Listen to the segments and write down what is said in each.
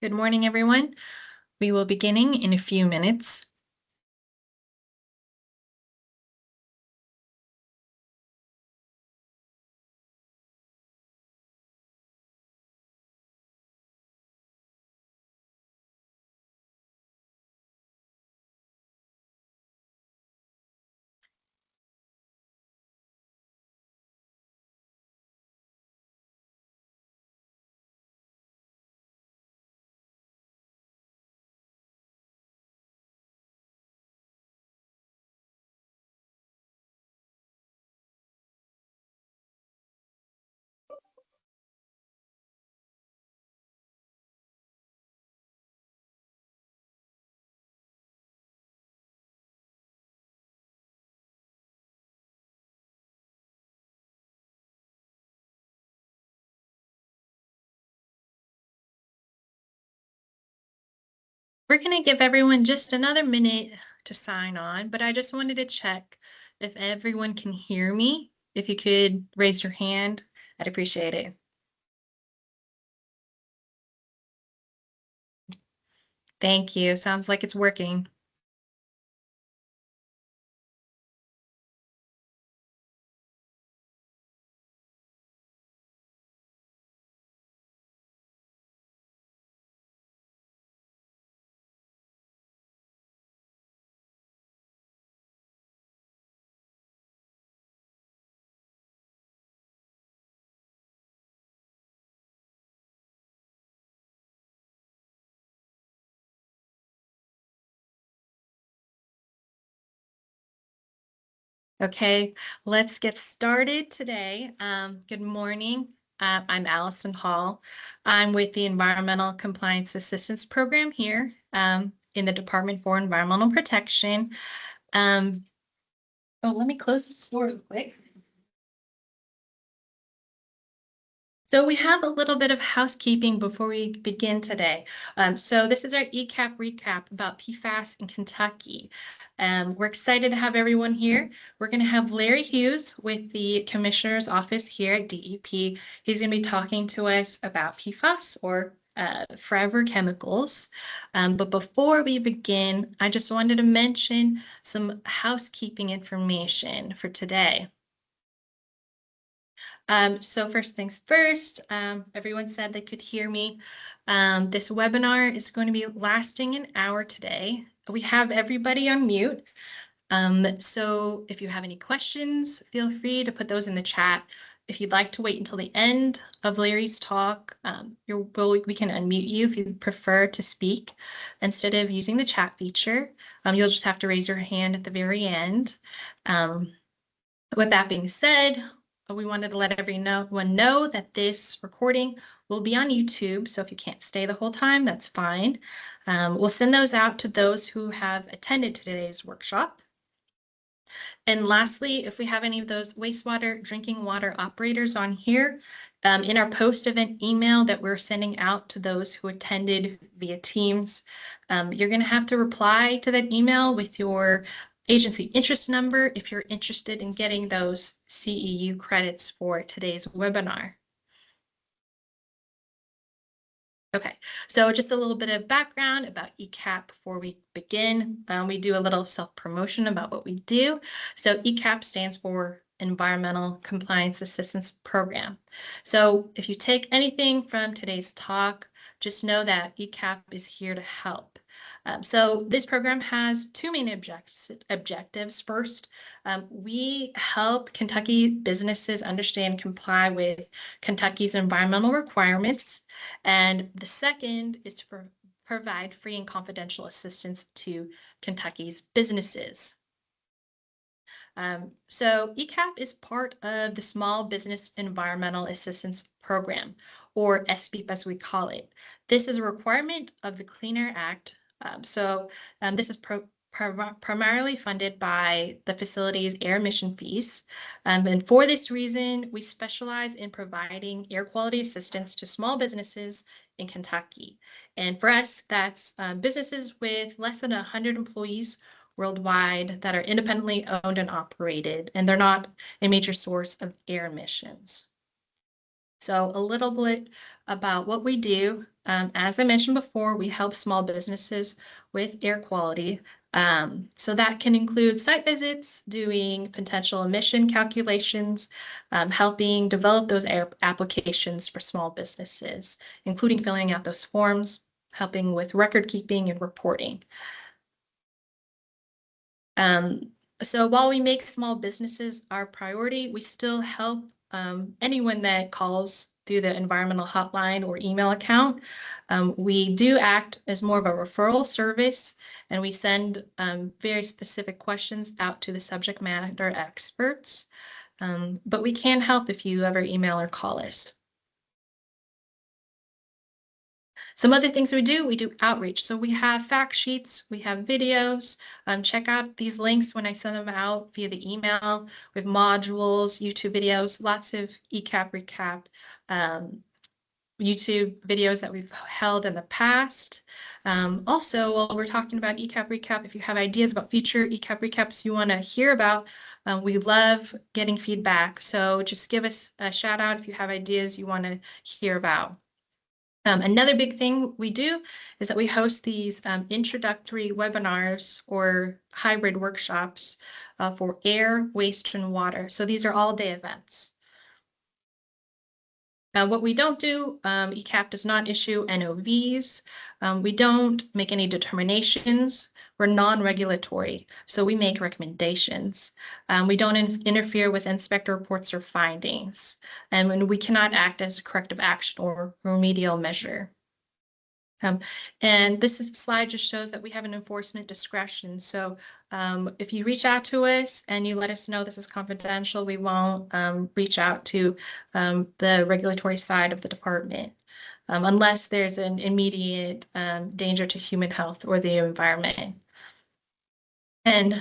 Good morning, everyone. We will be beginning in a few minutes. We're going to give everyone just another minute to sign on, but I just wanted to check if everyone can hear me. If you could raise your hand, I'd appreciate it. Thank you. Sounds like it's working. Okay, let's get started today. Good morning. I'm Allison Hall. I'm with the Environmental Compliance Assistance Program here in the Department for Environmental Protection. Oh, let me close this door real quick. So we have a little bit of housekeeping before we begin today. So this is our ECAP recap about PFAS in Kentucky. We're excited to have everyone here. We're going to have Larry Hughes with the Commissioner's Office here at DEP. He's going to be talking to us about PFAS or forever chemicals. But before we begin, I just wanted to mention some housekeeping information for today. So first things first, everyone said they could hear me. This webinar is going to be lasting an hour today. We have everybody on mute. So if you have any questions, feel free to put those in the chat. If you'd like to wait until the end of Larry's talk, we can unmute you if you prefer to speak instead of using the chat feature. You'll just have to raise your hand at the very end. With that being said, we wanted to let everyone know that this recording will be on YouTube. So if you can't stay the whole time, that's fine. We'll send those out to those who have attended today's workshop. And lastly, if we have any of those wastewater drinking water operators on here, in our post-event email that we're sending out to those who attended via Teams, you're going to have to reply to that email with your agency interest number if you're interested in getting those CEU credits for today's webinar. Okay, so just a little bit of background about ECAP before we begin. We do a little self-promotion about what we do. So ECAP stands for Environmental Compliance Assistance Program. So if you take anything from today's talk, just know that ECAP is here to help. So this program has two main objectives. First, we help Kentucky businesses understand and comply with Kentucky's environmental requirements. And the second is to provide free and confidential assistance to Kentucky's businesses. So ECAP is part of the Small Business Environmental Assistance Program, or SBEAP as we call it. This is a requirement of the Clean Air Act. This is primarily funded by the facility's air emission fees. And for this reason, we specialize in providing air quality assistance to small businesses in Kentucky. And for us, that's businesses with less than 100 employees worldwide that are independently owned and operated, and they're not a major source of air emissions. So a little bit about what we do. As I mentioned before, we help small businesses with air quality. So that can include site visits, doing potential emission calculations, helping develop those air applications for small businesses, including filling out those forms, helping with record keeping and reporting. So while we make small businesses our priority, we still help anyone that calls through the environmental hotline or email account. We do act as more of a referral service, and we send very specific questions out to the subject matter experts. But we can help if you ever email or call us. Some other things we do outreach. So we have fact sheets, we have videos. Check out these links when I send them out via the email. We have modules, YouTube videos, lots of ECAP recap, YouTube videos that we've held in the past. Also, while we're talking about ECAP recap, if you have ideas about future ECAP recaps you want to hear about, we love getting feedback. So just give us a shout out if you have ideas you want to hear about. Another big thing we do is that we host these introductory webinars or hybrid workshops for air, waste, and water. So these are all-day events. What we don't do, ECAP does not issue NOVs. We don't make any determinations. We're non-regulatory, so we make recommendations. We don't interfere with inspector reports or findings, and we cannot act as a corrective action or remedial measure. And this slide just shows that we have an enforcement discretion. So if you reach out to us and you let us know this is confidential, we won't reach out to the regulatory side of the department unless there's an immediate danger to human health or the environment. And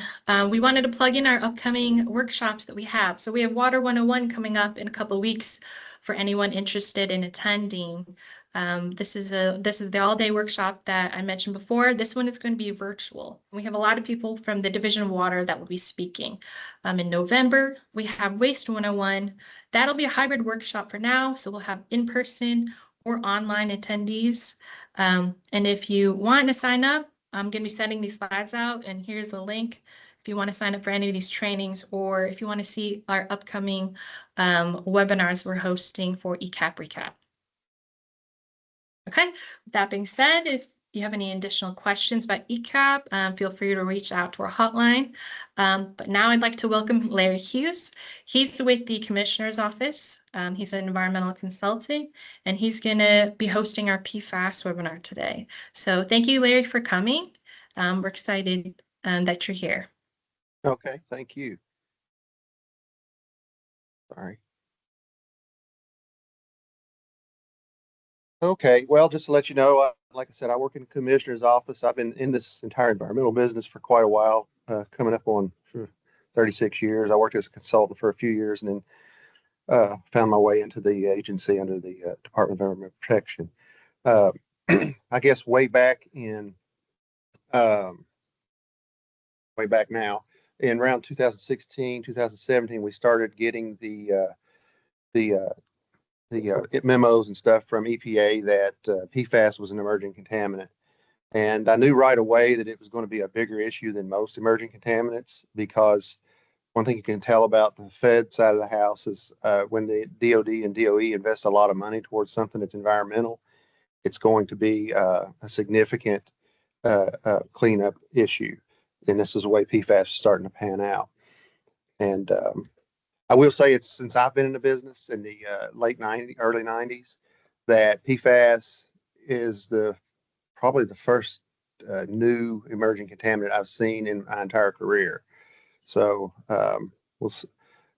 we wanted to plug in our upcoming workshops that we have. So we have Water 101 coming up in a couple of weeks for anyone interested in attending. This is the all-day workshop that I mentioned before. This one is going to be virtual. We have a lot of people from the Division of Water that will be speaking. In November, we have Waste 101. That'll be a hybrid workshop for now. So we'll have in-person or online attendees. And if you want to sign up, I'm going to be sending these slides out, and here's a link if you want to sign up for any of these trainings, or if you want to see our upcoming webinars we're hosting for ECAP Recap. Okay, with that being said, if you have any additional questions about ECAP, feel free to reach out to our hotline. But now I'd like to welcome Larry Hughes. He's with the Commissioner's Office. He's an environmental consultant, and he's going to be hosting our PFAS webinar today. So thank you, Larry, for coming. We're excited that you're here. Okay, thank you. Sorry. Okay, well, just to let you know, like I said, I work in the Commissioner's Office. I've been in this entire environmental business for quite a while, coming up on 36 years. I worked as a consultant for a few years and then found my way into the agency under the Department of Environmental Protection. I guess way back now, in around 2016, 2017, we started getting the memos and stuff from EPA that PFAS was an emerging contaminant. And I knew right away that it was going to be a bigger issue than most emerging contaminants, because one thing you can tell about the Fed side of the house is when the DOD and DOE invest a lot of money towards something that's environmental, it's going to be a significant cleanup issue. And this is the way PFAS is starting to pan out. And I will say it's since I've been in the business in the late 90s, early 90s, that PFAS is probably the first new emerging contaminant I've seen in my entire career. So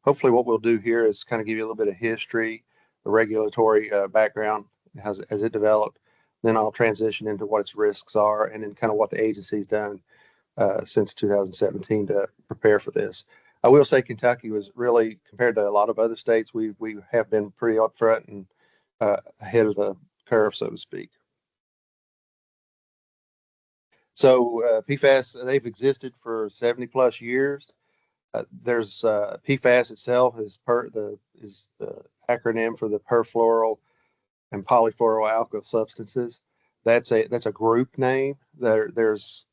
hopefully what we'll do here is kind of give you a little bit of history, the regulatory background as it developed. Then I'll transition into what its risks are, and then kind of what the agency's done since 2017 to prepare for this. I will say Kentucky was really, compared to a lot of other states, we have been pretty upfront and ahead of the curve, so to speak. So PFAS, they've existed for 70 plus years. There's PFAS itself is the acronym for the perfluoral and polyfluoroalkyl substances. That's a group name. There's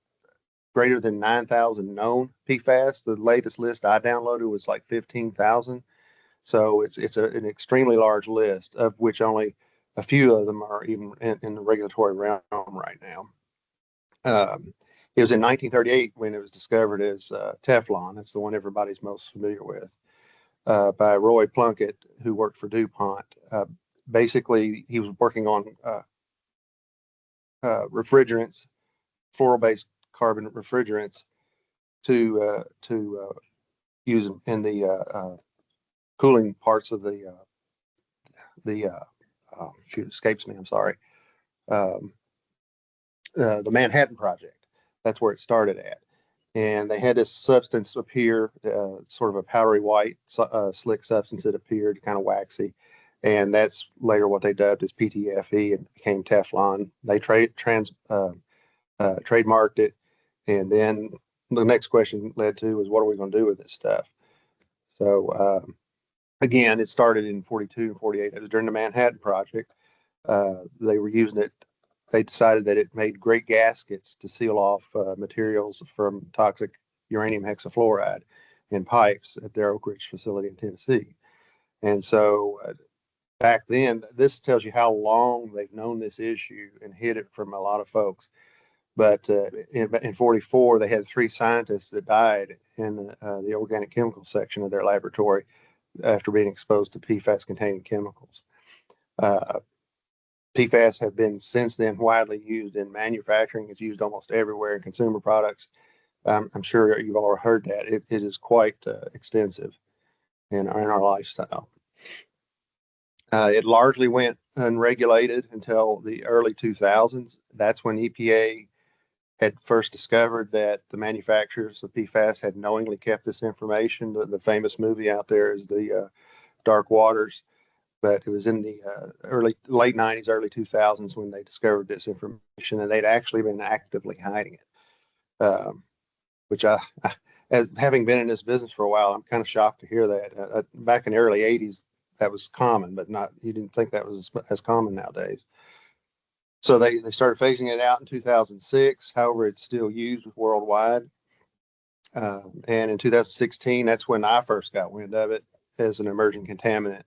greater than 9,000 known PFAS. The latest list I downloaded was like 15,000. So it's an extremely large list, of which only a few of them are even in the regulatory realm right now. It was in 1938 when it was discovered as Teflon. That's the one everybody's most familiar with, by Roy Plunkett, who worked for DuPont. Basically, he was working on refrigerants, fluoro-based carbon refrigerants, to use in the cooling parts of the shoot, escapes me. I'm sorry. The Manhattan Project. That's where it started at. And they had this substance appear, sort of a powdery white, slick substance that appeared, kind of waxy. And that's later what they dubbed as PTFE and became Teflon. They trademarked it. And then the next question led to was, what are we going to do with this stuff? So again, it started in 42 and 48. It was during the Manhattan Project. They were using it. They decided that it made great gaskets to seal off materials from toxic uranium hexafluoride in pipes at their Oak Ridge facility in Tennessee. And so back then, this tells you how long they've known this issue and hid it from a lot of folks. But in 44, they had 3 scientists that died in the organic chemical section of their laboratory after being exposed to PFAS containing chemicals. PFAS have been since then widely used in manufacturing. It's used almost everywhere in consumer products. I'm sure you've all heard that. It is quite extensive in our lifestyle. It largely went unregulated until the early 2000s. That's when EPA had first discovered that the manufacturers of PFAS had knowingly kept this information. The famous movie out there is the Dark Waters. But it was in the late 90s, early 2000s when they discovered this information, and they'd actually been actively hiding it, which as having been in this business for a while, I'm kind of shocked to hear that. Back in the early 80s, that was common, but you didn't think that was as common nowadays. So they started phasing it out in 2006. However, it's still used worldwide. And in 2016, that's when I first got wind of it as an emerging contaminant,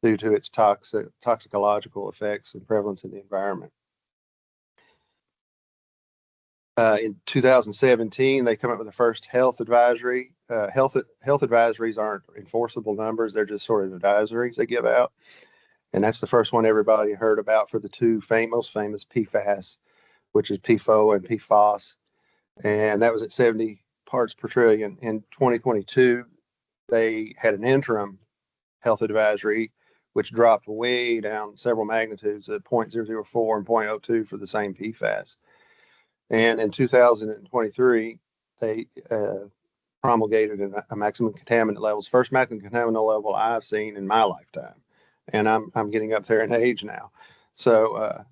due to its toxicological effects and prevalence in the environment. In 2017, they come up with the first health advisory. Health advisories aren't enforceable numbers; they're just sort of advisories they give out, and that's the first one everybody heard about for the 2 most famous PFAS, which is PFO and PFAS, and that was at 70 parts per trillion. In 2022, they had an interim health advisory, which dropped way down several magnitudes at 0.004 and 0.02 for the same PFAS. And in 2023, they promulgated a maximum contaminant levels, first maximum contaminant level I've seen in my lifetime. And I'm getting up there in age now. So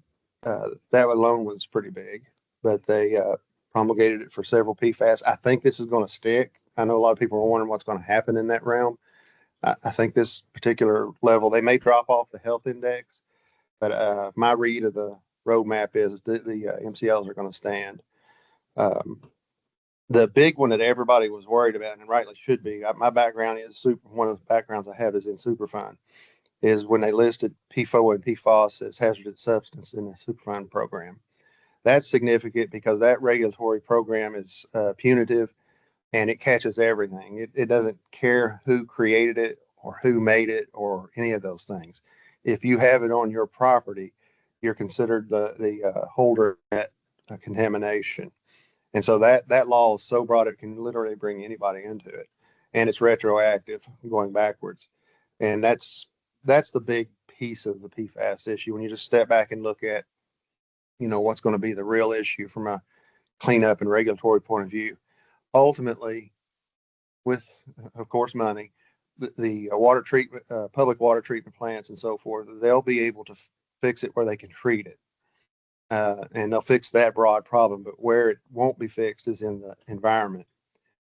that alone was pretty big, but they promulgated it for several PFAS. I think this is going to stick. I know a lot of people are wondering what's going to happen in that realm. I think this particular level, they may drop off the health index, but my read of the roadmap is that the MCLs are going to stand. The big one that everybody was worried about, and rightly should be, my background is one of the backgrounds I have is in Superfund, is when they listed PFO and PFAS as hazardous substance in the Superfund program. That's significant because that regulatory program is punitive, and it catches everything. It doesn't care who created it or who made it or any of those things. If you have it on your property, you're considered the holder of that contamination. And so that law is so broad it can literally bring anybody into it, and it's retroactive going backwards. And that's the big piece of the PFAS issue when you just step back and look at what's going to be the real issue from a cleanup and regulatory point of view. Ultimately, with, of course, money, the water treatment, public water treatment plants and so forth, they'll be able to fix it where they can treat it. And they'll fix that broad problem. But where it won't be fixed is in the environment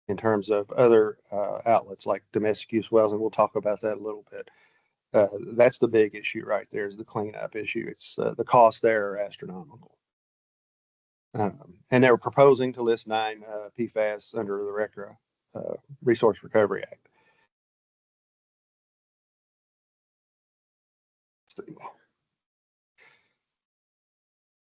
in terms of other outlets like domestic use wells. And we'll talk about that a little bit. That's the big issue right there, is the cleanup issue. It's the costs there are astronomical. And they were proposing to list 9 PFAS under the RCRA Resource Recovery Act.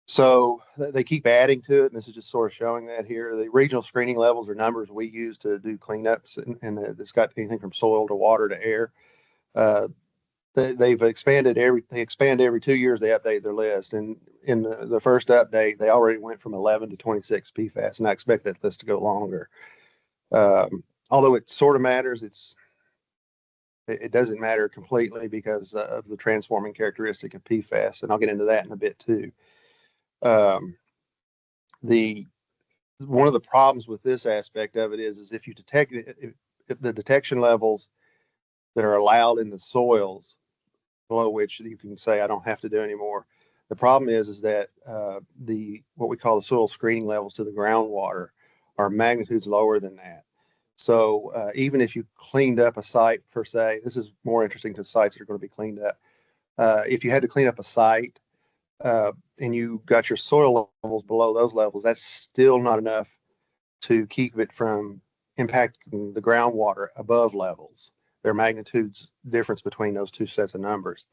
So they keep adding to it, and this is just sort of showing that here. The regional screening levels are numbers we use to do cleanups, and it's got anything from soil to water to air. They've expanded they expand every 2 years. They update their list, and in the first update, they already went from 11 to 26 PFAS, and I expect that list to go longer. Although it sort of matters, it doesn't matter completely because of the transforming characteristic of PFAS, and I'll get into that in a bit too. One of the problems with this aspect of it is if you detect if the detection levels that are allowed in the soils below which you can say I don't have to do anymore. The problem is that what we call the soil screening levels to the groundwater are magnitudes lower than that. So even if you cleaned up a site per se, this is more interesting to sites that are going to be cleaned up. If you had to clean up a site and you got your soil levels below those levels, that's still not enough to keep it from impacting the groundwater above levels. There are magnitudes difference between those two sets of numbers.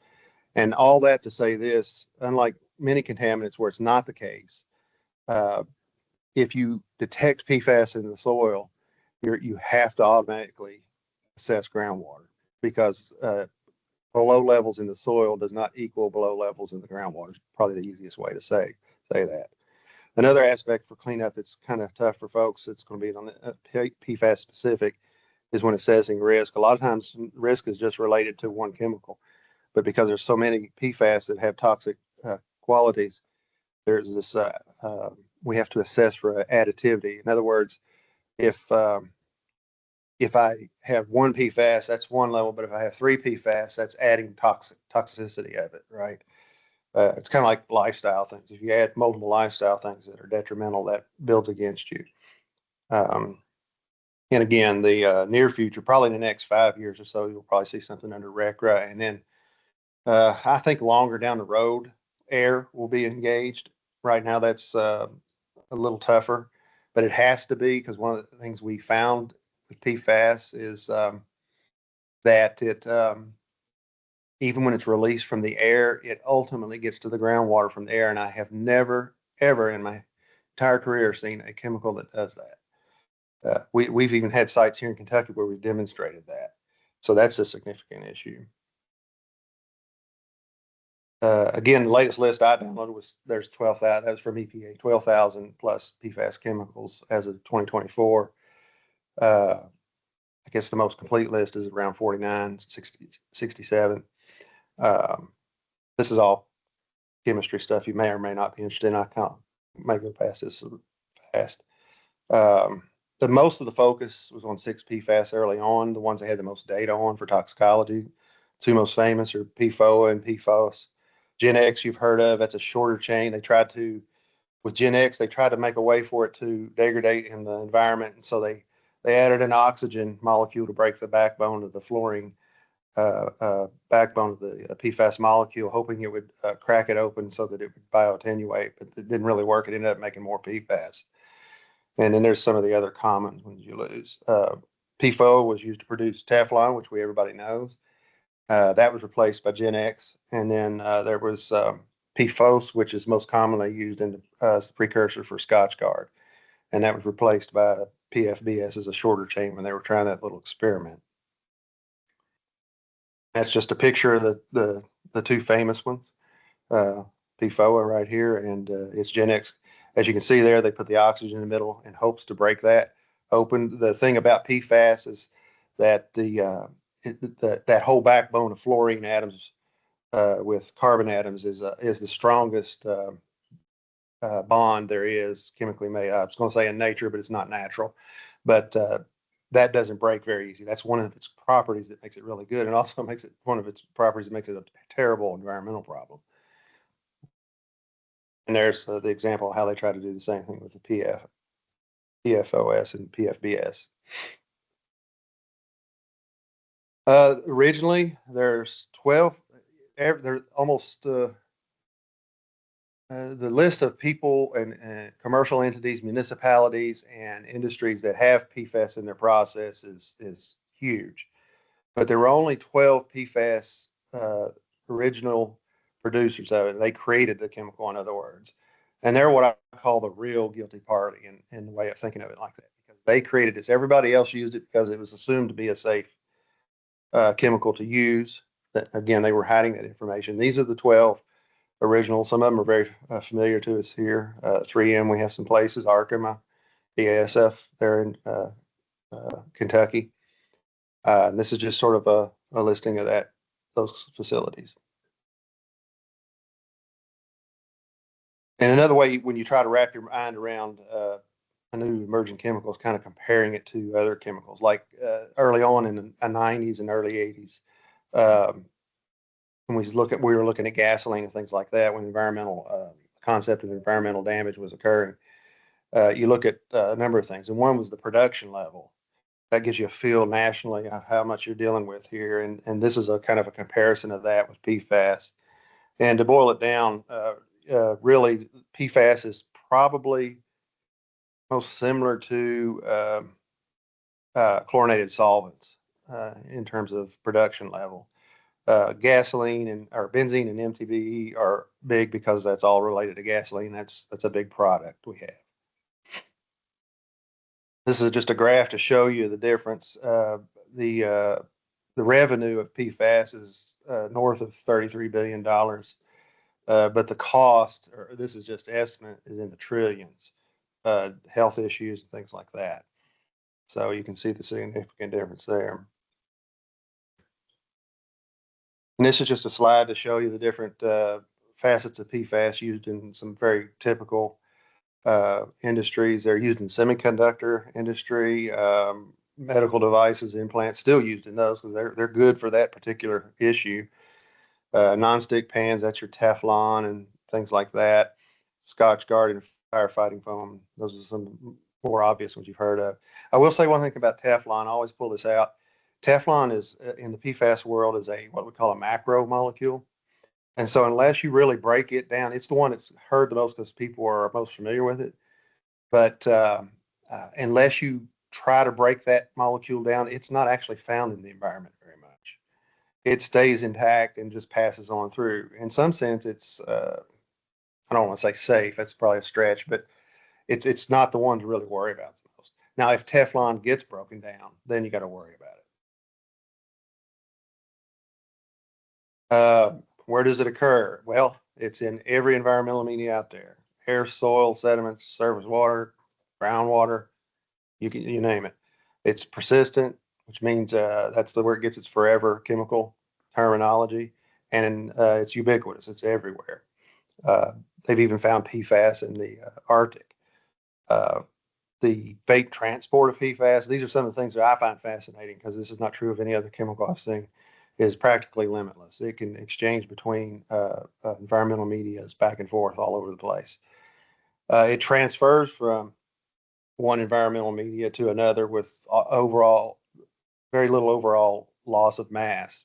And all that to say this, unlike many contaminants where it's not the case, if you detect PFAS in the soil, you have to automatically assess groundwater because below levels in the soil does not equal below levels in the groundwater. It's probably the easiest way to say that. Another aspect for cleanup that's kind of tough for folks, it's going to be on the PFAS specific, is when assessing risk. A lot of times risk is just related to one chemical, but because there's so many PFAS that have toxic qualities, there's this, we have to assess for additivity. In other words, if I have one PFAS, that's one level, but if I have 3 PFAS, that's adding toxicity of it, right? It's kind of like lifestyle things. If you add multiple lifestyle things that are detrimental, that builds against you. And again, the near future, probably in the next 5 years or so, you'll probably see something under RCRA. And then I think longer down the road, air will be engaged. Right now, that's a little tougher, but it has to be because one of the things we found with PFAS is that it even when it's released from the air, it ultimately gets to the groundwater from the air. And I have never, ever in my entire career seen a chemical that does that. We've even had sites here in Kentucky where we've demonstrated that. So that's a significant issue. Again, the latest list I downloaded there's 12,000, that was from EPA, 12,000 plus PFAS chemicals as of 2024. I guess the most complete list is around 49, 60, 67. This is all chemistry stuff you may or may not be interested in. I kind of may go past this fast. The most of the focus was on 6 PFAS early on, the ones that had the most data on for toxicology. 2 most famous are PFOA and PFOS. Gen X you've heard of, that's a shorter chain. With Gen X, they tried to make a way for it to degrade in the environment. And so they added an oxygen molecule to break the backbone of the fluorine backbone of the PFAS molecule, hoping it would crack it open so that it would bioattenuate, but it didn't really work. It ended up making more PFAS. And then there's some of the other common ones you lose. PFOA was used to produce Teflon, which everybody knows. That was replaced by Gen X. And then there was PFOS, which is most commonly used as the precursor for Scotchgard. And that was replaced by PFBS as a shorter chain when they were trying that little experiment. That's just a picture of the 2 famous ones, PFOA right here, and it's Gen X. As you can see there, they put the oxygen in the middle in hopes to break that open. The thing about PFAS is that that whole backbone of fluorine atoms with carbon atoms is the strongest bond there is chemically made. I was going to say in nature, but it's not natural. But that doesn't break very easy. That's one of its properties that makes it really good, and also makes it one of its properties that makes it a terrible environmental problem. And there's the example of how they try to do the same thing with the PFOS and PFBS. Originally, there's 12. There's almost the list of people and commercial entities, municipalities, and industries that have PFAS in their process is huge. But there were only 12 PFAS original producers of it. They created the chemical, in other words. And they're what I call the real guilty party in the way of thinking of it like that. Because they created this. Everybody else used it because it was assumed to be a safe chemical to use. That again, they were hiding that information. These are the 12 original. Some of them are very familiar to us here. 3M, we have some places, Arkema, BASF, they're in Kentucky. And this is just sort of a listing of those facilities. And another way, when you try to wrap your mind around a new emerging chemical, is kind of comparing it to other chemicals. Like early on in the 90s and early 80s, um, when we were looking at gasoline and things like that, when the environmental concept of environmental damage was occurring. You look at a number of things, and one was the production level. That gives you a feel nationally of how much you're dealing with here, and this is a kind of a comparison of that with PFAS. And to boil it down, really, PFAS is probably most similar to chlorinated solvents in terms of production level. Gasoline and or benzene and MTBE are big because that's all related to gasoline. That's a big product we have. This is just a graph to show you the difference. The revenue of PFAS is north of $33 billion, but the cost, or this is just estimate, is in the trillions. Health issues and things like that. So you can see the significant difference there. And this is just a slide to show you the different facets of PFAS used in some very typical industries. They're used in semiconductor industry, medical devices, implants, still used in those because they're good for that particular issue. Non-stick pans, that's your Teflon and things like that. Scotch Guard and firefighting foam, those are some more obvious ones you've heard of. I will say one thing about Teflon. I always pull this out. Teflon is in the PFAS world is a what we call a macro molecule. And so unless you really break it down, it's the one that's heard the most because people are most familiar with it. But unless you try to break that molecule down, it's not actually found in the environment very much. It stays intact and just passes on through. In some sense, it's I don't want to say safe. That's probably a stretch, but it's not the one to really worry about the most. Now, if Teflon gets broken down, then you got to worry about it. Where does it occur? Well, it's in every environmental media out there: air, soil, sediments, surface water, groundwater. You name it. It's persistent, which means that's the where it gets its forever chemical terminology, and it's ubiquitous. It's everywhere. Uh, they've even found PFAS in the Arctic. Uh, the fake transport of PFAS. These are some of the things that I find fascinating because this is not true of any other chemical I've seen. Is practically limitless. It can exchange between environmental medias back and forth all over the place. It transfers from one environmental media to another with overall very little overall loss of mass.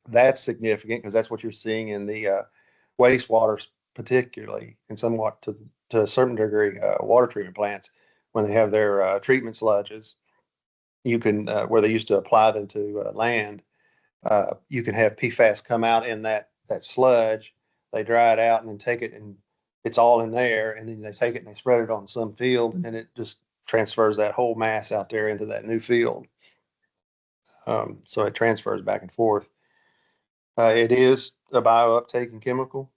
That's significant because that's what you're seeing in the wastewater, particularly, and somewhat to a certain degree, water treatment plants when they have their treatment sludges. You can where they used to apply them to land. You can have PFAS come out in that sludge. They dry it out and then take it and it's all in there. And then they take it and they spread it on some field and then it just transfers that whole mass out there into that new field. So it transfers back and forth. It is a biouptaking chemical.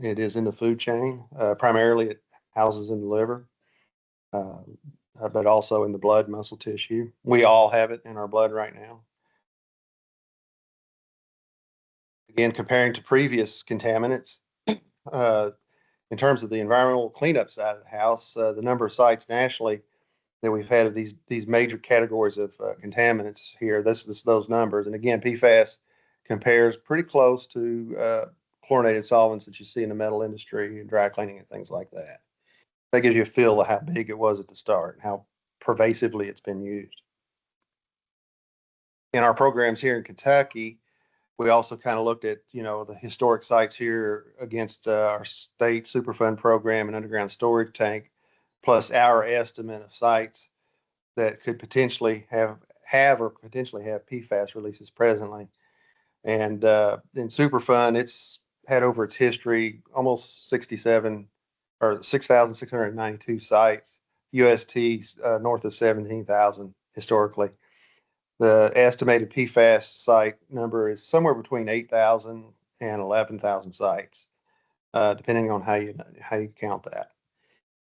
It is in the food chain. Primarily, it houses in the liver, uh, but also in the blood, muscle tissue. We all have it in our blood right now. Again, comparing to previous contaminants, uh, in terms of the environmental cleanup side of the house, the number of sites nationally that we've had of these major categories of contaminants here, this those numbers. And again, PFAS compares pretty close to chlorinated solvents that you see in the metal industry and dry cleaning and things like that. That gives you a feel of how big it was at the start and how pervasively it's been used. In our programs here in Kentucky, we also kind of looked at, the historic sites here against our state Superfund program and underground storage tank, plus our estimate of sites that could potentially have or potentially have PFAS releases presently. And in Superfund, it's had over its history almost 67 or 6,692 sites, UST north of 17,000 historically. The estimated PFAS site number is somewhere between 8,000 and 11,000 sites, depending on how you count that.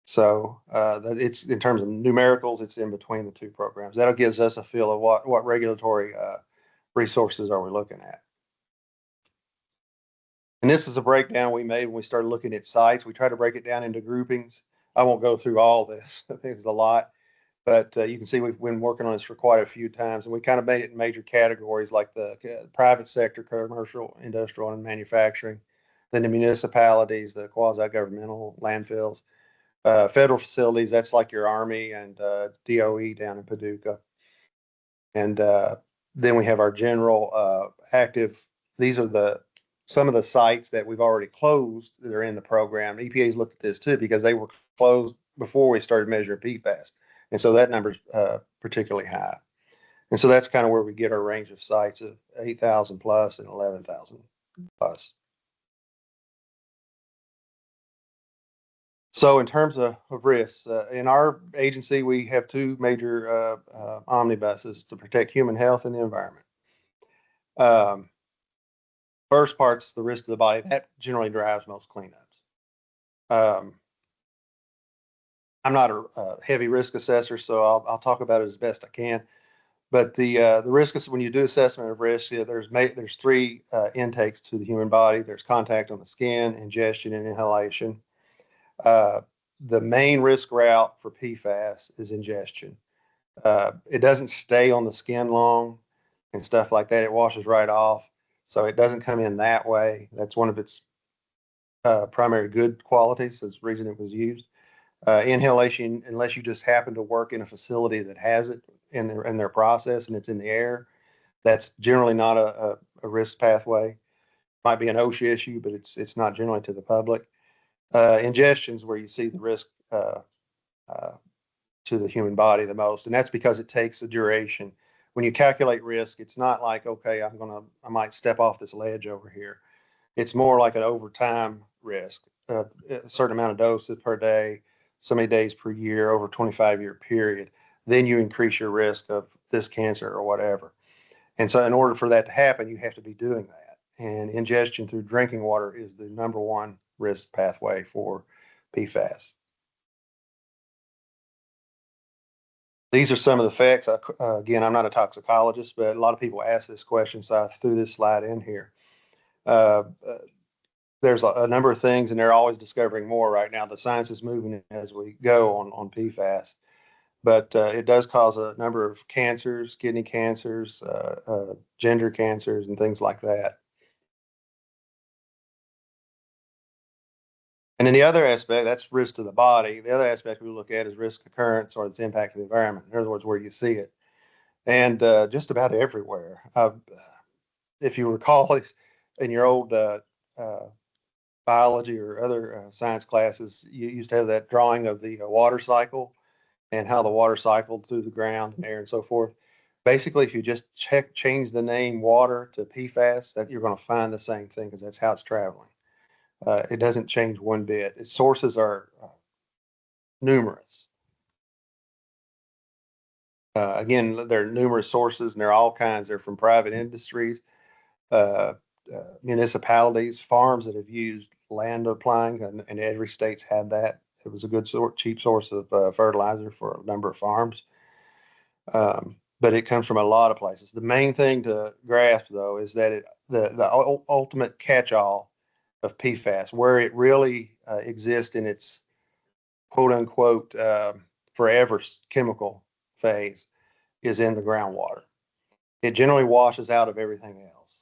So it's in terms of numericals, it's in between the two programs. That'll gives us a feel of what regulatory resources are we looking at. And this is a breakdown we made when we started looking at sites. We try to break it down into groupings. I won't go through all this. I think it's a lot. But you can see we've been working on this for quite a few times, and we kind of made it in major categories like the private sector, commercial, industrial, and manufacturing, then the municipalities, the quasi-governmental landfills, federal facilities. That's like your Army and DOE down in Paducah. And then we have our general active. These are some of the sites that we've already closed that are in the program. EPA's looked at this too because they were closed before we started measuring PFAS. And so that number's particularly high. And so that's kind of where we get our range of sites of 8,000 plus and 11,000 plus. So in terms of risks, in our agency, we have two major omnibuses to protect human health and the environment. First part's the risk to the body. That generally drives most cleanups. I'm not a heavy risk assessor, so I'll talk about it as best I can. But the risk is when you do assessment of risk, there's three intakes to the human body. There's contact on the skin, ingestion, and inhalation. The main risk route for PFAS is ingestion. It doesn't stay on the skin long and stuff like that. It washes right off, so it doesn't come in that way. That's one of its primary good qualities. That's the reason it was used. Inhalation, unless you just happen to work in a facility that has it in their process and it's in the air, that's generally not a risk pathway. Might be an OSHA issue, but it's not generally to the public. Ingestion is where you see the risk to the human body the most, and that's because it takes a duration. When you calculate risk, it's not like, okay, I might step off this ledge over here. It's more like an overtime risk, a certain amount of doses per day, so many days per year over a 25-year period. Then you increase your risk of this cancer or whatever. And so in order for that to happen, you have to be doing that. And ingestion through drinking water is the number one risk pathway for PFAS. These are some of the facts. Again, I'm not a toxicologist, but a lot of people ask this question, so I threw this slide in here. There's a number of things, and they're always discovering more right now. The science is moving as we go on PFAS, but it does cause a number of cancers, kidney cancers, gender cancers, and things like that. And then the other aspect, that's risk to the body. The other aspect we look at is risk occurrence or its impact to the environment. In other words, where you see it. And just about everywhere. If you recall, in your old biology or other science classes, you used to have that drawing of the water cycle and how the water cycled through the ground and air and so forth. Basically, if you just change the name water to PFAS, that you're going to find the same thing because that's how it's traveling. It doesn't change one bit. Its sources are numerous. Again, there are numerous sources, and they're all kinds. They're from private industries, municipalities, farms that have used land applying, and every state's had that. It was a good cheap source of fertilizer for a number of farms. But it comes from a lot of places. The main thing to grasp, though, is that the ultimate catch-all of PFAS, where it really exists in its quote unquote forever chemical phase, is in the groundwater. It generally washes out of everything else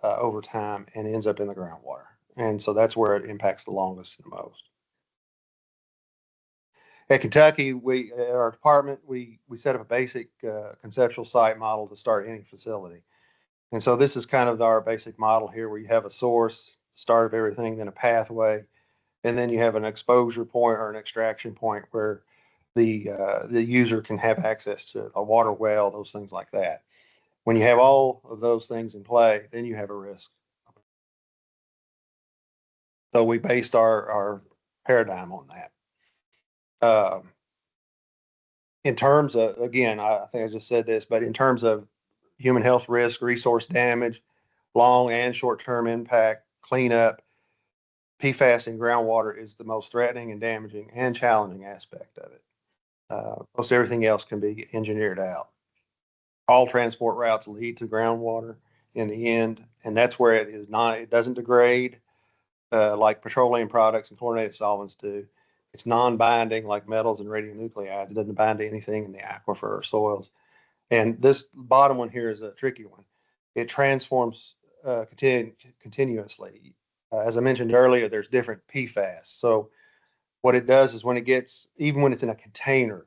over time and ends up in the groundwater. And so that's where it impacts the longest and the most. At Kentucky, at our department, we set up a basic conceptual site model to start any facility. And so this is kind of our basic model here, where you have a source, start of everything, then a pathway, and then you have an exposure point or an extraction point where the user can have access to a water well, those things like that. When you have all of those things in play, then you have a risk. So we based our paradigm on that. In terms of, again, I think I just said this, but in terms of human health risk, resource damage, long and short-term impact, cleanup, PFAS in groundwater is the most threatening and damaging and challenging aspect of it. Most everything else can be engineered out. All transport routes lead to groundwater in the end, and that's where it doesn't degrade like petroleum products and chlorinated solvents do. It's non-binding like metals and radionuclides. It doesn't bind to anything in the aquifer or soils. And this bottom one here is a tricky one. It transforms continuously. As I mentioned earlier, there's different PFAS. So what it does is even when it's in a container,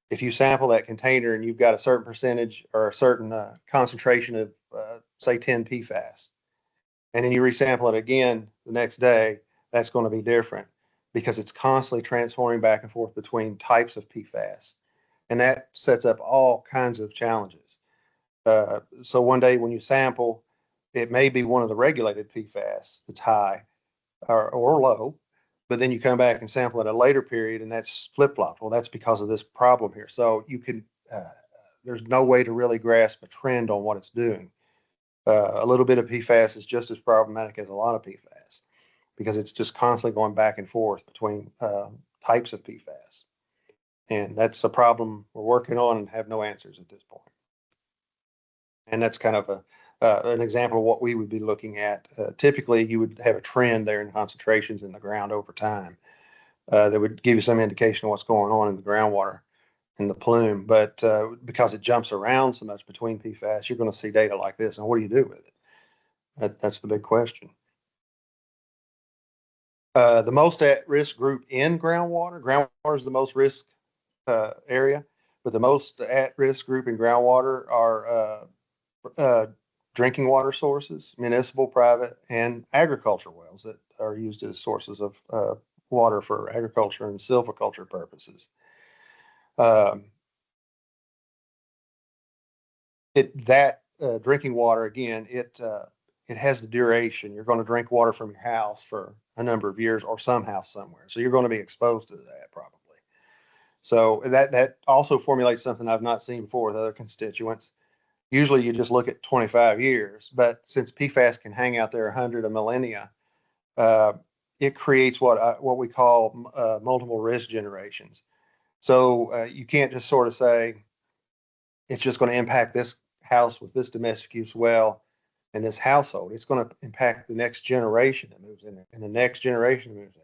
if you sample that container and you've got a certain percentage or a certain concentration of, say, 10 PFAS, and then you resample it again the next day, that's going to be different because it's constantly transforming back and forth between types of PFAS. And that sets up all kinds of challenges. So one day when you sample, it may be one of the regulated PFAS that's high or low, but then you come back and sample at a later period and that's flip-flop. Well, that's because of this problem here. So there's no way to really grasp a trend on what it's doing. A little bit of PFAS is just as problematic as a lot of PFAS because it's just constantly going back and forth between types of PFAS. And that's a problem we're working on and have no answers at this point. And that's kind of an example of what we would be looking at. Typically, you would have a trend there in concentrations in the ground over time that would give you some indication of what's going on in the groundwater in the plume. But because it jumps around so much between PFAS, you're going to see data like this. And what do you do with it? That's the big question. The most at-risk group in groundwater is the most risk area, but the most at-risk group in groundwater are drinking water sources, municipal, private, and agriculture wells that are used as sources of water for agriculture and silviculture purposes. Drinking water, again, it has the duration. You're going to drink water from your house for a number of years or some house somewhere. So you're going to be exposed to that probably. So that also formulates something I've not seen before with other constituents. Usually you just look at 25 years, but since PFAS can hang out there 100 millennia, it creates what we call multiple risk generations. So you can't just sort of say it's just going to impact this house with this domestic use well and this household. It's going to impact the next generation that moves in there and the next generation that moves there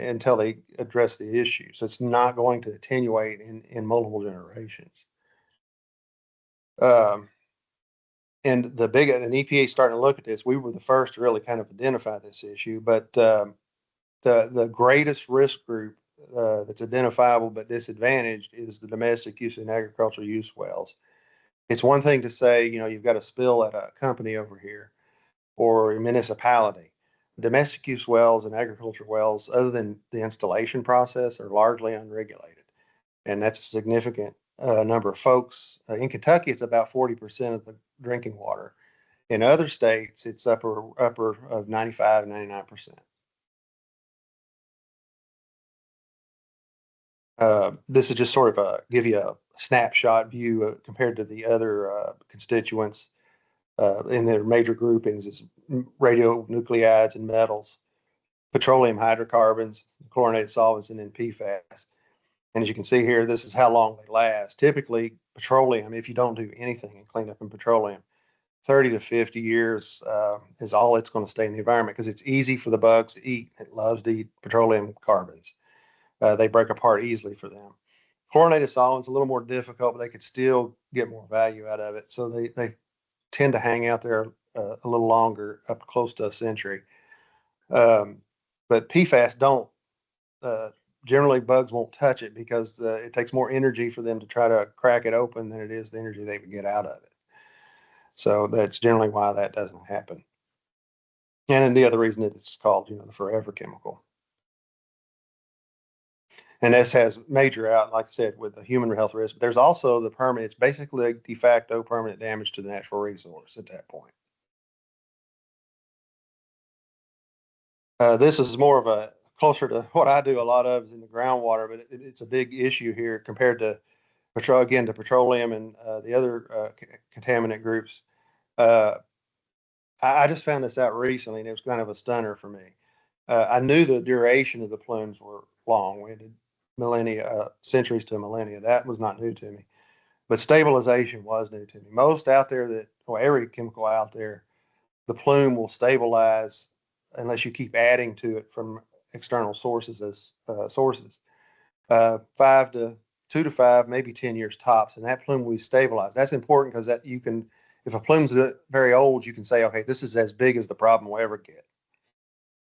until they address the issue. So it's not going to attenuate in multiple generations. And EPA is starting to look at this. We were the first to really kind of identify this issue, but the greatest risk group that's identifiable but disadvantaged is the domestic use and agricultural use wells. It's one thing to say, you've got a spill at a company over here or a municipality. Domestic use wells and agriculture wells, other than the installation process, are largely unregulated. And that's a significant number of folks. In Kentucky, it's about 40% of the drinking water. In other states, it's upper of 95, 99%. This is just sort of give you a snapshot view compared to the other constituents in their major groupings is radionuclides and metals, petroleum hydrocarbons, chlorinated solvents, and then PFAS. And as you can see here, this is how long they last. Typically, petroleum, if you don't do anything in cleanup in petroleum, 30 to 50 years is all it's going to stay in the environment because it's easy for the bugs to eat. It loves to eat petroleum carbons. They break apart easily for them. Chlorinated solvents a little more difficult, but they could still get more value out of it. So they tend to hang out there a little longer, up close to a century. But PFAS don't generally bugs won't touch it because it takes more energy for them to try to crack it open than it is the energy they would get out of it. So that's generally why that doesn't happen. And then the other reason it's called, the forever chemical. And this has major out, like I said, with the human health risk. But there's also the permanent, it's basically de facto permanent damage to the natural resource at that point. This is more of a closer to what I do a lot of is in the groundwater, but it's a big issue here compared to petroleum and the other contaminant groups. Uh, I just found this out recently, and it was kind of a stunner for me. I knew the duration of the plumes were long. We had millennia, centuries to millennia. That was not new to me, but stabilization was new to me. Most out there every chemical out there, the plume will stabilize unless you keep adding to it from external sources as sources. 2 to 5, maybe 10 years tops, and that plume will be stabilized. That's important because that you can, if a plume's very old, you can say, okay, this is as big as the problem will ever get,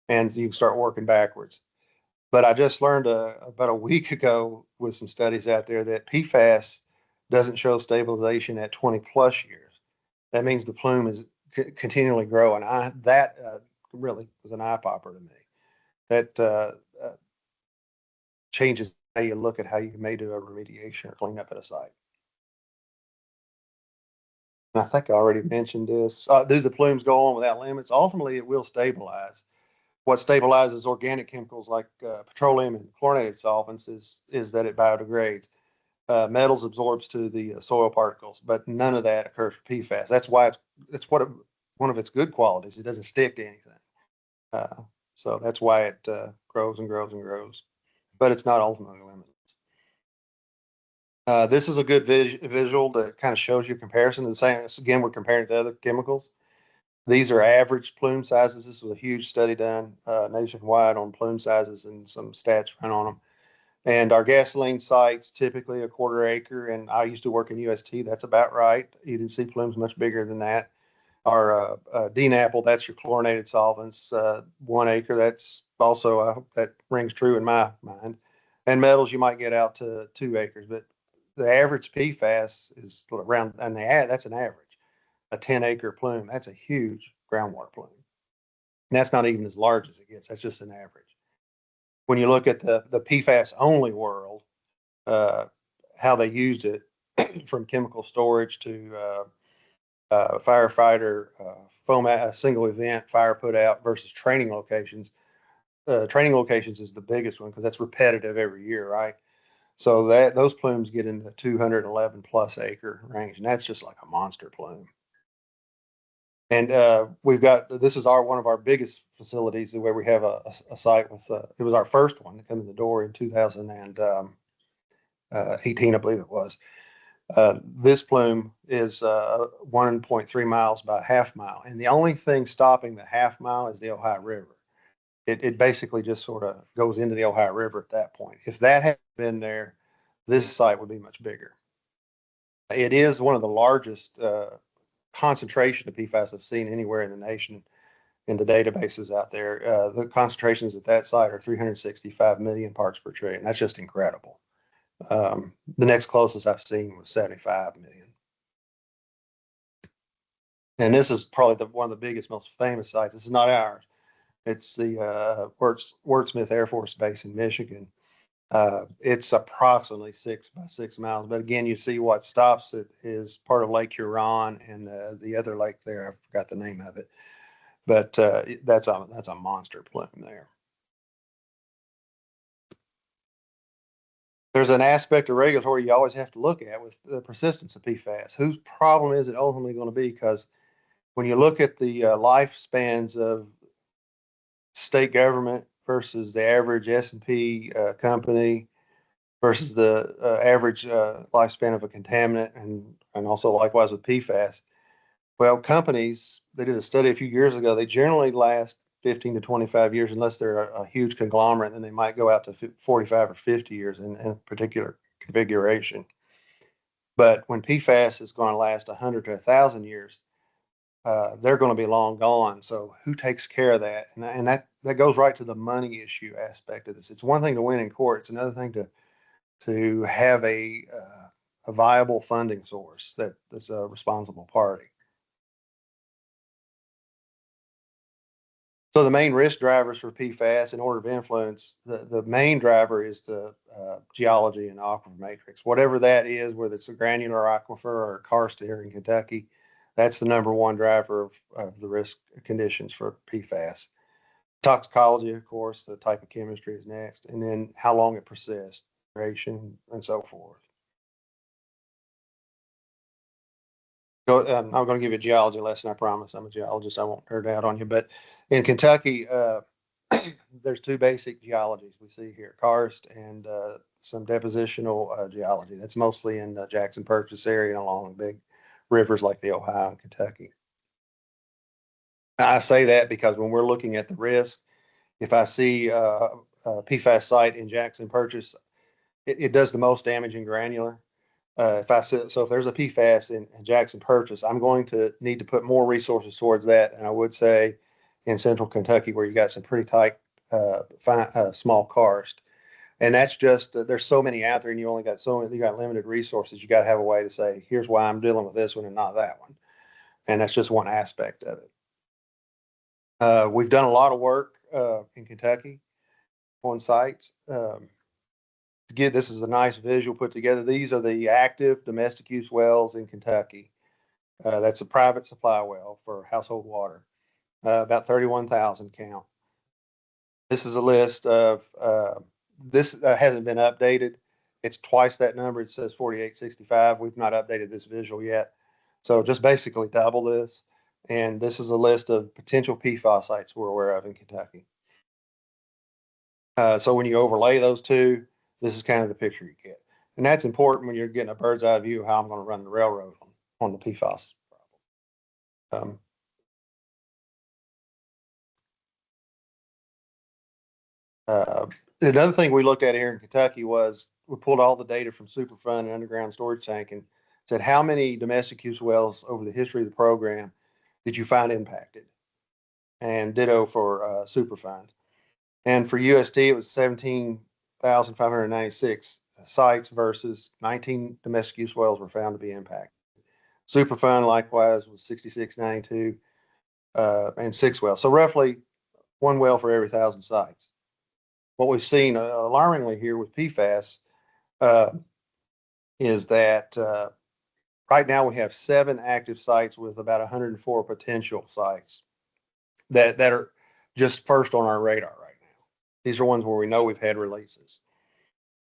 and you can start working backwards. But I just learned about a week ago with some studies out there that PFAS doesn't show stabilization at 20 plus years. That means the plume is continually growing. That really was an eye popper to me. That changes how you look at how you may do a remediation or clean up at a site. And I think I already mentioned this. Do the plumes go on without limits? Ultimately, it will stabilize. What stabilizes organic chemicals like petroleum and chlorinated solvents is that it biodegrades. Metals absorbs to the soil particles, but none of that occurs for PFAS. That's why it's one of its good qualities. It doesn't stick to anything. So that's why it grows and grows and grows, but it's not ultimately limited. This is a good visual that kind of shows you comparison. The same, again, we're comparing to other chemicals. These are average plume sizes. This was a huge study done nationwide on plume sizes and some stats run on them. And our gasoline sites, typically a quarter acre, and I used to work in UST, that's about right. You didn't see plumes much bigger than that. Our DNAPL, that's your chlorinated solvents, 1 acre, that's also, that rings true in my mind. And metals, you might get out to 2 acres, but the average PFAS is around, and that's an average, a 10-acre plume. That's a huge groundwater plume. And that's not even as large as it gets. That's just an average. When you look at the PFAS only world, how they used it from chemical storage to firefighter, foam, a single event, fire put out versus training locations. Training locations is the biggest one because that's repetitive every year, right? So those plumes get in the 211 plus acre range, and that's just like a monster plume. And this is one of our biggest facilities where we have a site with, it was our first one to come in the door in 2018, I believe it was. This plume is 1.3 miles by half mile. And the only thing stopping the half mile is the Ohio River. It basically just sort of goes into the Ohio River at that point. If that had been there, this site would be much bigger. It is one of the largest concentration of PFAS I've seen anywhere in the nation in the databases out there. The concentrations at that site are 365 million parts per trillion. That's just incredible. The next closest I've seen was 75 million. And this is probably one of the biggest, most famous sites. This is not ours. It's the Wurtsmith Air Force Base in Michigan. It's approximately 6 by 6 miles. But again, you see what stops it is part of Lake Huron and the other lake there. I forgot the name of it. But that's a monster plume there. There's an aspect of regulatory you always have to look at with the persistence of PFAS. Whose problem is it ultimately going to be? Because when you look at the lifespans of state government versus the average S&P company versus the average lifespan of a contaminant, and also likewise with PFAS. Well, companies, they did a study a few years ago, they generally last 15 to 25 years unless they're a huge conglomerate, then they might go out to 45 or 50 years in a particular configuration. But when PFAS is going to last 100 to 1,000 years, they're going to be long gone. So who takes care of that? And that goes right to the money issue aspect of this. It's one thing to win in court. It's another thing to have a viable funding source that's a responsible party. So the main risk drivers for PFAS in order of influence, the main driver is the geology and aquifer matrix. Whatever that is, whether it's a granular aquifer or a karst here in Kentucky, that's the number one driver of the risk conditions for PFAS. Toxicology, of course, the type of chemistry is next, and then how long it persists, duration, and so forth. I'm going to give you a geology lesson, I promise. I'm a geologist. I won't nerd out on you. But in Kentucky, there's two basic geologies we see here, karst and some depositional geology. That's mostly in the Jackson Purchase area and along big rivers like the Ohio and Kentucky. I say that because when we're looking at the risk, if I see a PFAS site in Jackson Purchase, it does the most damage in granular. If there's a PFAS in Jackson Purchase, I'm going to need to put more resources towards that than I would say in Central Kentucky, where you got some pretty tight, small karst. And that's just there's so many out there, and you only got you got limited resources. You got to have a way to say, here's why I'm dealing with this one and not that one, and that's just one aspect of it. We've done a lot of work in Kentucky on sites. This is a nice visual put together. These are the active domestic use wells in Kentucky. That's a private supply well for household water, about 31,000 count. This is a list of, this hasn't been updated. It's twice that number. It says 4865. We've not updated this visual yet. So just basically double this. And this is a list of potential PFAS sites we're aware of in Kentucky. So when you overlay those two, this is kind of the picture you get. And that's important when you're getting a bird's eye view of how I'm going to run the railroad on the PFAS problem. Another thing we looked at here in Kentucky was we pulled all the data from Superfund and underground storage tank and said, how many domestic use wells over the history of the program did you find impacted? And ditto for Superfund. And for USD, it was 17,596 sites versus 19 domestic use wells were found to be impacted. Superfund likewise was 6692 and 6 wells. So roughly 1 well for every 1,000 sites. What we've seen alarmingly here with PFAS is that right now we have 7 active sites with about 104 potential sites that are just first on our radar right now. These are ones where we know we've had releases.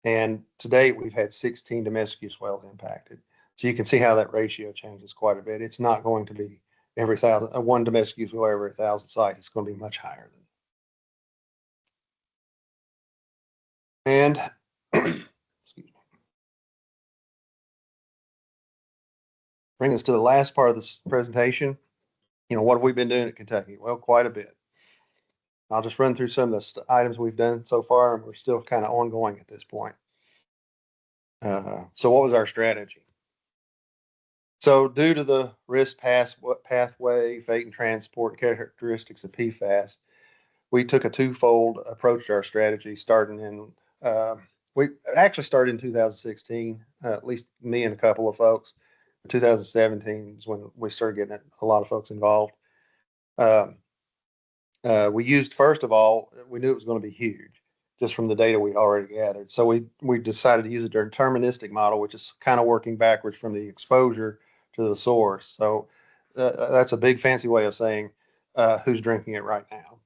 And to date, we've had 16 domestic use wells impacted. So you can see how that ratio changes quite a bit. It's not going to be every 1,000, one domestic use well every 1,000 sites. It's going to be much higher than that. And excuse me. Bring us to the last part of this presentation. What have we been doing at Kentucky? Well, quite a bit. I'll just run through some of the items we've done so far, and we're still kind of ongoing at this point. So what was our strategy? So due to the risk pathway, fate, and transport characteristics of PFAS, we took a twofold approach to our strategy, starting in, we actually started in 2016, at least me and a couple of folks. 2017 is when we started getting a lot of folks involved. We used, first of all, we knew it was going to be huge just from the data we'd already gathered. So we decided to use a deterministic model, which is kind of working backwards from the exposure to the source. So that's a big fancy way of saying who's drinking it right now.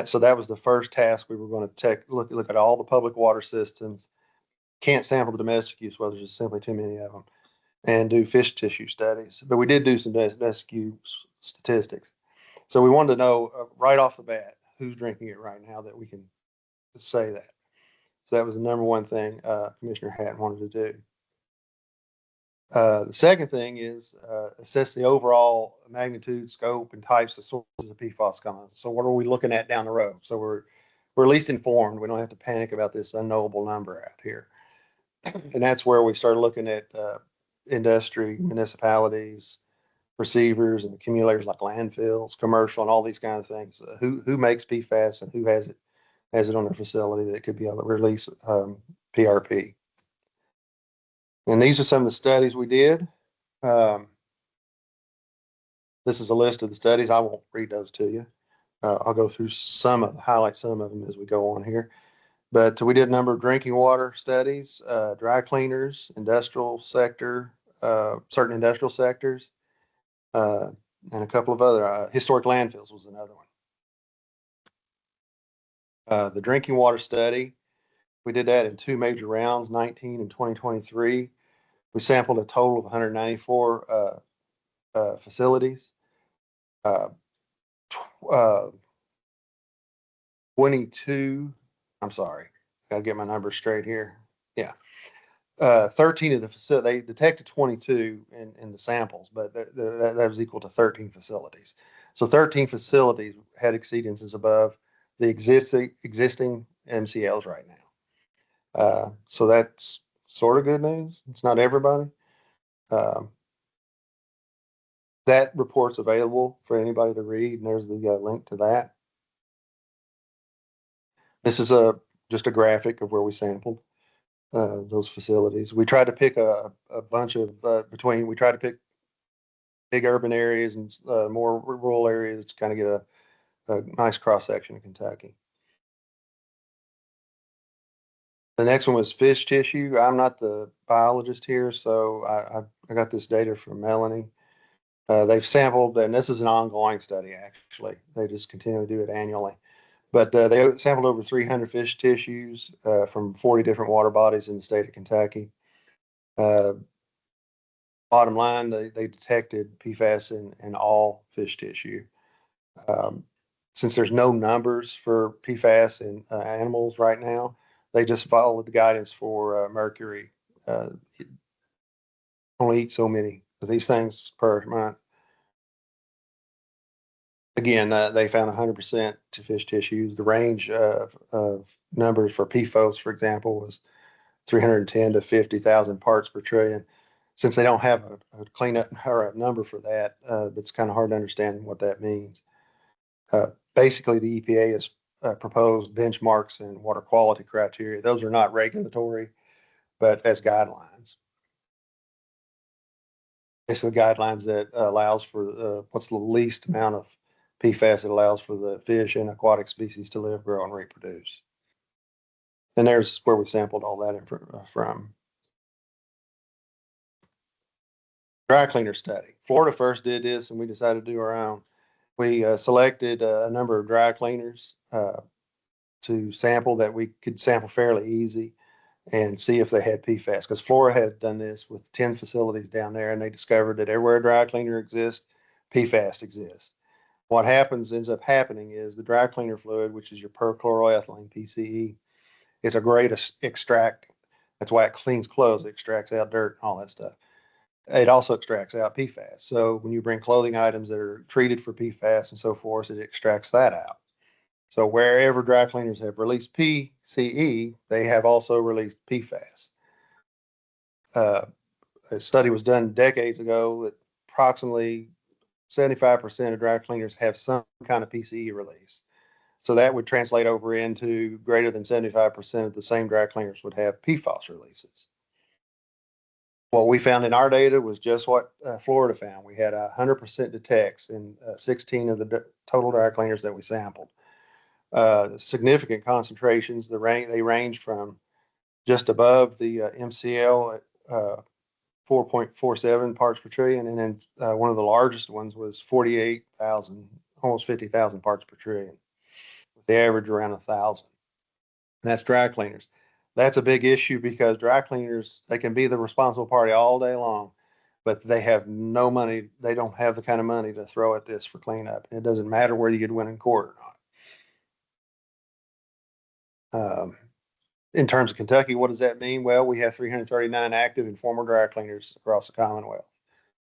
So that was the first task we were going to look at all the public water systems. Can't sample the domestic use wells, there's just simply too many of them, and do fish tissue studies. But we did do some domestic use statistics. So we wanted to know right off the bat who's drinking it right now that we can say that. So that was the number one thing Commissioner Hatton wanted to do. The second thing is assess the overall magnitude, scope, and types of sources of PFAS coming. So what are we looking at down the road? So we're at least informed. We don't have to panic about this unknowable number out here. And that's where we started looking at industry, municipalities, receivers and accumulators like landfills, commercial, and all these kind of things. Who makes PFAS and who has it on their facility that could be able to release PRP. And these are some of the studies we did. This is a list of the studies. I won't read those to you. I'll go through highlight some of them as we go on here. But we did a number of drinking water studies, dry cleaners, industrial sector, certain industrial sectors, and a couple of other historic landfills was another one. The drinking water study, we did that in two major rounds, 19 and 2023. We sampled a total of 194 facilities. 22, I'm sorry, gotta get my numbers straight here. Yeah. 13 of the facility, they detected 22 in the samples, but that was equal to 13 facilities. So 13 facilities had exceedances above the existing MCLs right now. So that's sort of good news. It's not everybody. That report's available for anybody to read, and there's the link to that. This is just a graphic of where we sampled those facilities. We tried to pick a bunch of we tried to pick big urban areas and more rural areas to kind of get a nice cross section of Kentucky. The next one was fish tissue. I'm not the biologist here, so I got this data from Melanie. They've sampled, and this is an ongoing study, actually. They just continue to do it annually. But they sampled over 300 fish tissues from 40 different water bodies in the state of Kentucky. Bottom line, they detected PFAS in all fish tissue. Since there's no numbers for PFAS in animals right now, they just followed the guidance for mercury. Only eat so many of these things per month. Again, they found 100% to fish tissues. The range of numbers for PFOS, for example, was 310 to 50,000 parts per trillion. Since they don't have a cleanup or a number for that, it's kind of hard to understand what that means. Basically, the EPA has proposed benchmarks and water quality criteria. Those are not regulatory, but as guidelines. It's the guidelines that allows for what's the least amount of PFAS it allows for the fish and aquatic species to live, grow, and reproduce. And there's where we sampled all that from. Dry cleaner study. Florida first did this, and we decided to do our own. We selected a number of dry cleaners to sample that we could sample fairly easy and see if they had PFAS. Because Florida had done this with 10 facilities down there, and they discovered that everywhere a dry cleaner exists, PFAS exists. What ends up happening is the dry cleaner fluid, which is your perchloroethylene, PCE, is a great extract. That's why it cleans clothes. It extracts out dirt and all that stuff. It also extracts out PFAS. So when you bring clothing items that are treated for PFAS and so forth, it extracts that out. So wherever dry cleaners have released PCE, they have also released PFAS. A study was done decades ago that approximately 75% of dry cleaners have some kind of PCE release. So that would translate over into greater than 75% of the same dry cleaners would have PFAS releases. What we found in our data was just what Florida found. We had 100% detects in 16 of the total dry cleaners that we sampled. Significant concentrations. They ranged from just above the MCL at 4.47 parts per trillion, and then one of the largest ones was 48,000, almost 50,000 parts per trillion, with the average around 1,000. And that's dry cleaners. That's a big issue because dry cleaners, they can be the responsible party all day long, but they have no money. They don't have the kind of money to throw at this for cleanup. And it doesn't matter whether you'd win in court or not. In terms of Kentucky, what does that mean? Well, we have 339 active and former dry cleaners across the Commonwealth.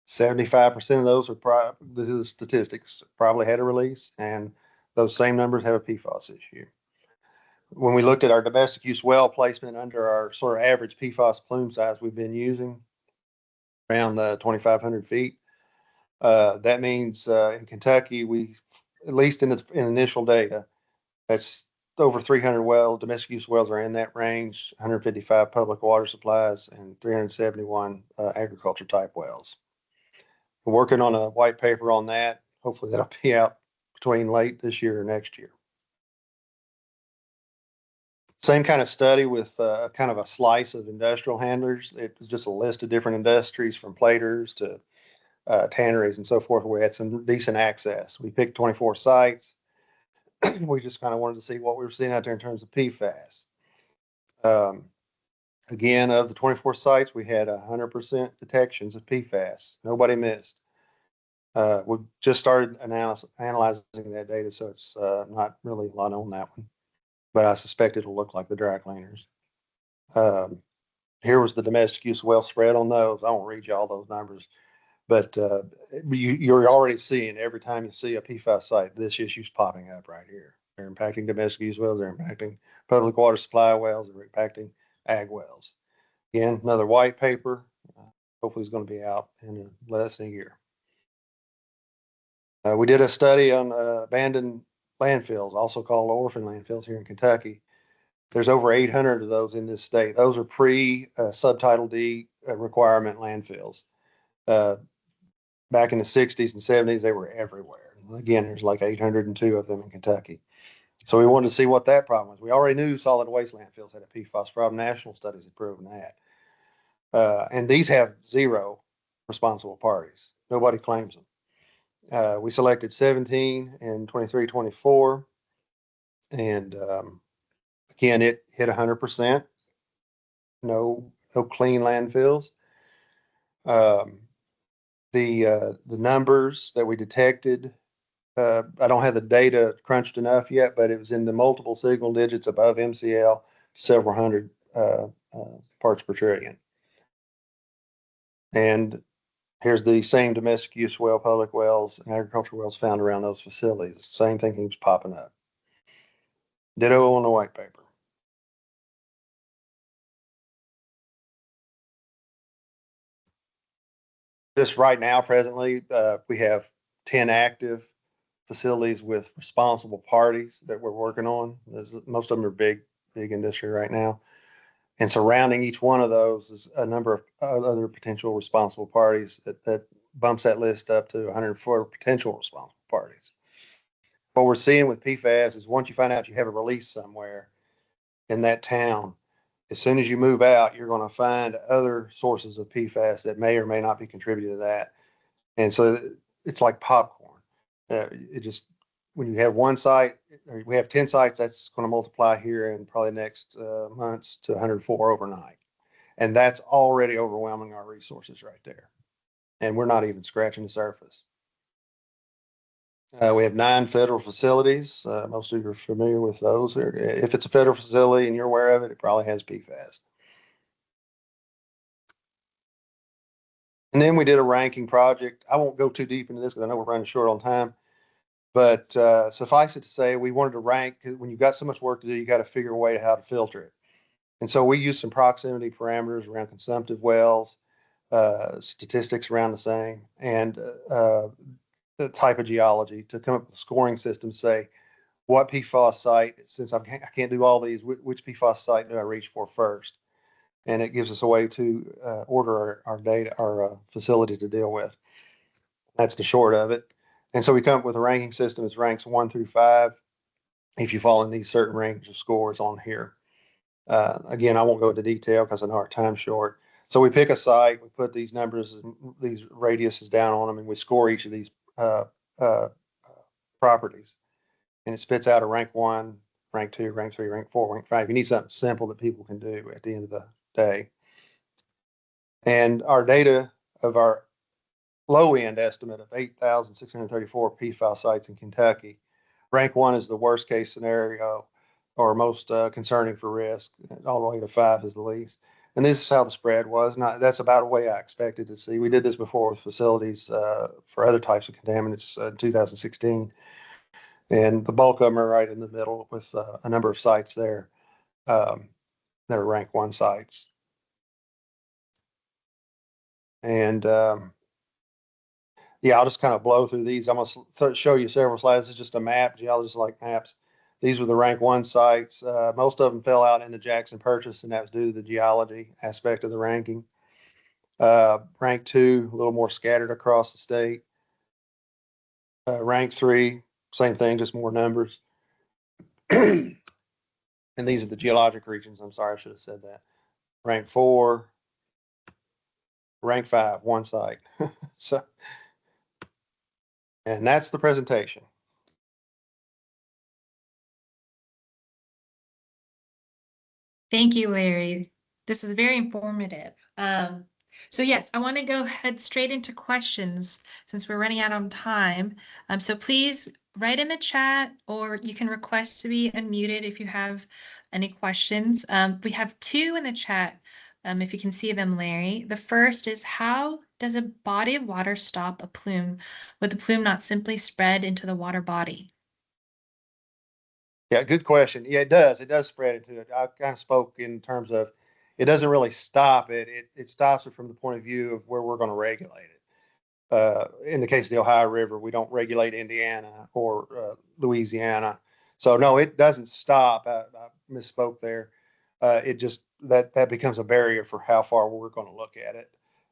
75% of those are this is statistics, probably had a release, and those same numbers have a PFAS issue. When we looked at our domestic use well placement under our sort of average PFAS plume size we've been using, around 2,500 feet, That means in Kentucky, we, at least in initial data, that's over 300 domestic use wells are in that range, 155 public water supplies, and 371 agriculture type wells. We're working on a white paper on that. Hopefully that'll be out between late this year or next year. Same kind of study with kind of a slice of industrial handlers. It was just a list of different industries from platers to tanneries and so forth. We had some decent access. We picked 24 sites. We just kind of wanted to see what we were seeing out there in terms of PFAS. Again, of the 24 sites, we had 100% detections of PFAS. Nobody missed. We've just started analyzing that data, so it's not really a lot on that one, but I suspect it'll look like the dry cleaners. Here was the domestic use well spread on those. I won't read you all those numbers, but you're already seeing every time you see a PFAS site, this issue's popping up right here. They're impacting domestic use wells, they're impacting public water supply wells, they're impacting ag wells. Again, another white paper, hopefully it's going to be out in less than a year. We did a study on abandoned landfills, also called orphan landfills here in Kentucky. There's over 800 of those in this state. Those are pre-Subtitle D requirement landfills. Back in the 60s and 70s, they were everywhere. Again, there's like 802 of them in Kentucky. So we wanted to see what that problem was. We already knew solid waste landfills had a PFAS problem. National studies have proven that. And these have zero responsible parties. Nobody claims them. We selected 17 in 23, 24. And again, it hit 100%. No clean landfills. The numbers that we detected, I don't have the data crunched enough yet, but it was in the multiple signal digits above MCL, several hundred parts per trillion. And here's the same domestic use well, public wells, and agricultural wells found around those facilities. The same thing keeps popping up. Ditto on the white paper. Just right now, presently, we have 10 active facilities with responsible parties that we're working on. Most of them are big industry right now. And surrounding each one of those is a number of other potential responsible parties that bumps that list up to 104 potential responsible parties. What we're seeing with PFAS is once you find out you have a release somewhere in that town, as soon as you move out, you're going to find other sources of PFAS that may or may not be contributing to that. And so it's like popcorn. It just, when you have one site, or we have 10 sites, that's going to multiply here in probably next months to 104 overnight. And that's already overwhelming our resources right there. And we're not even scratching the surface. We have 9 federal facilities. Most of you are familiar with those. If it's a federal facility and you're aware of it, it probably has PFAS. And then we did a ranking project. I won't go too deep into this because I know we're running short on time. But suffice it to say, we wanted to rank, because when you've got so much work to do, you got to figure a way how to filter it. And so we used some proximity parameters around consumptive wells, statistics around the same, and the type of geology to come up with a scoring system to say, what PFAS site, since I can't do all these, which PFAS site do I reach for first? And it gives us a way to order our data, our facilities to deal with. That's the short of it. And so we come up with a ranking system that ranks 1 through 5 if you fall in these certain range of scores on here. Again, I won't go into detail because I know our time's short. So we pick a site, we put these numbers, these radiuses down on them, and we score each of these properties. And it spits out a rank 1, rank 2, rank 3, rank 4, rank 5. You need something simple that people can do at the end of the day. And our data of our low end estimate of 8,634 PFAS sites in Kentucky, rank 1 is the worst case scenario or most concerning for risk, all the way to 5 is the least. And this is how the spread was. That's about the way I expected to see. We did this before with facilities for other types of contaminants in 2016. And the bulk of them are right in the middle with a number of sites there that are rank 1 sites. And Yeah, I'll just kind of blow through these. I'm gonna show you several slides. This is just a map. Geologists like maps. These were the rank 1 sites. Most of them fell out in the Jackson Purchase, and that was due to the geology aspect of the ranking. Rank 2, a little more scattered across the state. Rank 3, same thing, just more numbers. And these are the geologic regions. I'm sorry, I should have said that. Rank 4, rank 5, 1 site. So, and that's the presentation. Thank you, Larry. This is very informative. So yes, I want to go head straight into questions since we're running out on time. So please write in the chat, or you can request to be unmuted if you have any questions. We have 2 in the chat, if you can see them, Larry. The first is, how does a body of water stop a plume? Would the plume not simply spread into the water body? Yeah, good question. Yeah, it does. It does spread into it. I kind of spoke in terms of it doesn't really stop it. It stops it from the point of view of where we're going to regulate it. In the case of the Ohio River, we don't regulate Indiana or Louisiana. So no, it doesn't stop. I misspoke there. It just that becomes a barrier for how far we're going to look at it.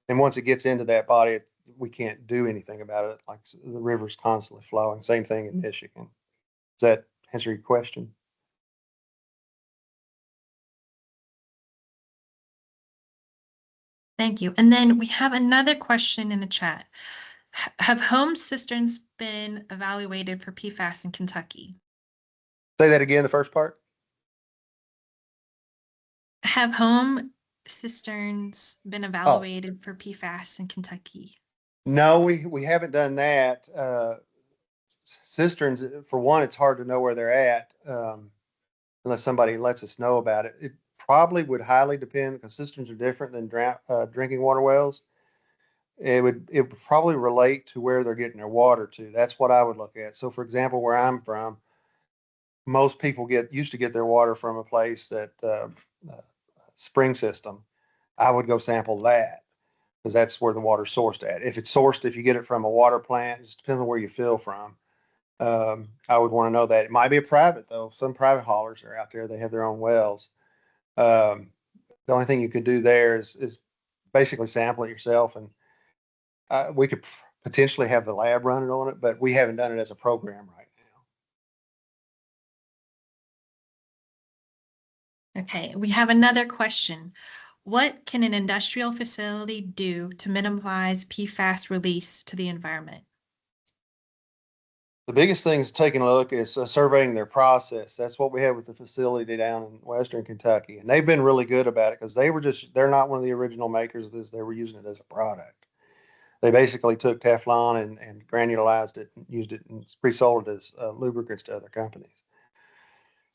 And once it gets into that body, we can't do anything about it. Like the river's constantly flowing. Same thing in Michigan. Does that answer your question? Thank you. And then we have another question in the chat. Have home cisterns been evaluated for PFAS in Kentucky? Say that again, the first part. Have home cisterns been Oh, evaluated for PFAS in Kentucky? no, we haven't done that. Cisterns, for one, it's hard to know where they're at unless somebody lets us know about it. It probably would highly depend because cisterns are different than drinking water wells. It would probably relate to where they're getting their water to. That's what I would look at. So, for example, where I'm from, most people used to get their water from a place that spring system. I would go sample that because that's where the water's sourced at. If it's sourced, if you get it from a water plant, it just depends on where you fill from. I would want to know that. It might be a private though. Some private haulers are out there. They have their own wells. Um, the only thing you could do there is basically sample it yourself, and we could potentially have the lab run it on it, but we haven't done it as a program right now. Okay, we have another question. What can an industrial facility do to minimize PFAS release to the environment? The biggest thing is taking a look is surveying their process. That's what we have with the facility down in Western Kentucky. And they've been really good about it because they're not one of the original makers of this. They were using it as a product. They basically took Teflon and granularized it and used it and pre-sold it as lubricants to other companies.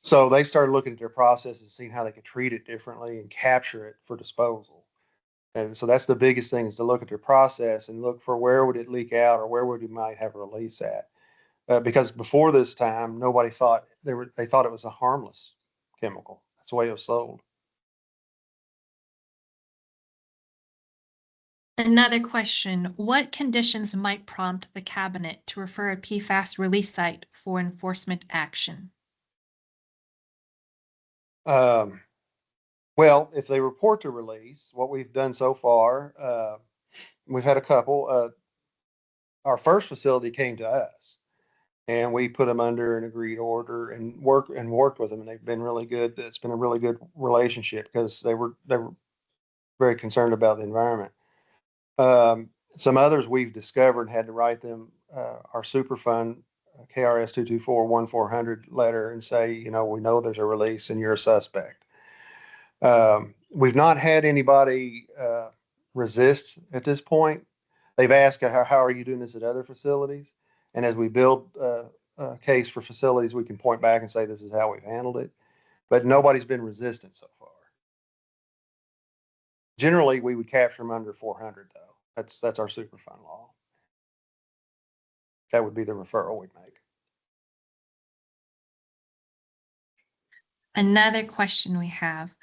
So they started looking at their processes and seeing how they could treat it differently and capture it for disposal. And so that's the biggest thing, is to look at their process and look for where would it leak out or where would you might have a release at. Because before this time, nobody thought they thought it was a harmless chemical. That's the way it was sold. Another question, what conditions might prompt the cabinet to refer a PFAS release site for enforcement action? Um, well, if they report to release, what we've done so far, we've had a couple. Our first facility came to us, and we put them under an agreed order and worked with them, and they've been really good. It's been a really good relationship because they were very concerned about the environment. Some others we've discovered had to write them our Superfund KRS 224-1400 letter and say, we know there's a release and you're a suspect. We've not had anybody resist at this point. They've asked, how are you doing this at other facilities? And as we build a case for facilities, we can point back and say, this is how we've handled it. But nobody's been resistant so far. Generally, we would capture them under 400, though. That's our Superfund law. That would be the referral we'd make. Another question we have,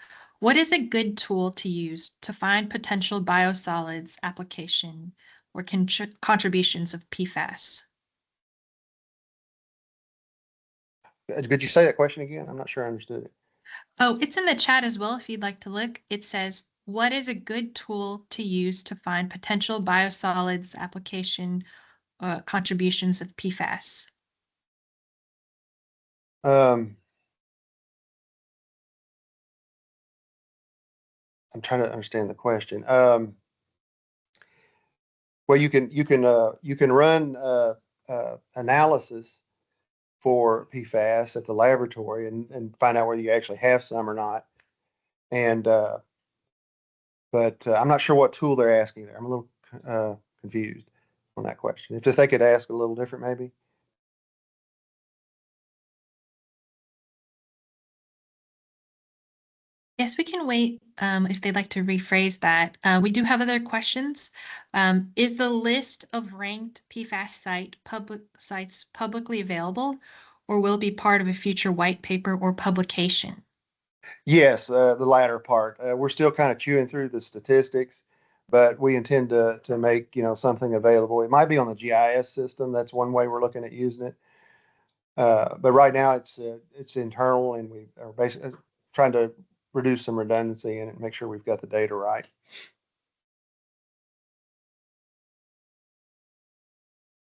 what is a good tool to use to find potential biosolids application or contributions of PFAS? Could you say that question again? I'm not sure I understood it. Oh, it's in the chat as well if you'd like to look. It says, what is a good tool to use to find potential biosolids application contributions of PFAS? I'm trying to understand the question. Well, you can run analysis for PFAS at the laboratory and find out whether you actually have some or not. And but I'm not sure what tool they're asking there. I'm a little confused on that question. If they could ask a little different, maybe. Yes, we can wait if they'd like to rephrase that. We do have other questions. Is the list of ranked PFAS sites publicly available, or will it be part of a future white paper or publication? Yes, the latter part. We're still kind of chewing through the statistics, but we intend to make something available. It might be on the GIS system. That's one way we're looking at using it. But right now it's internal, and we are basically trying to reduce some redundancy in it and make sure we've got the data right.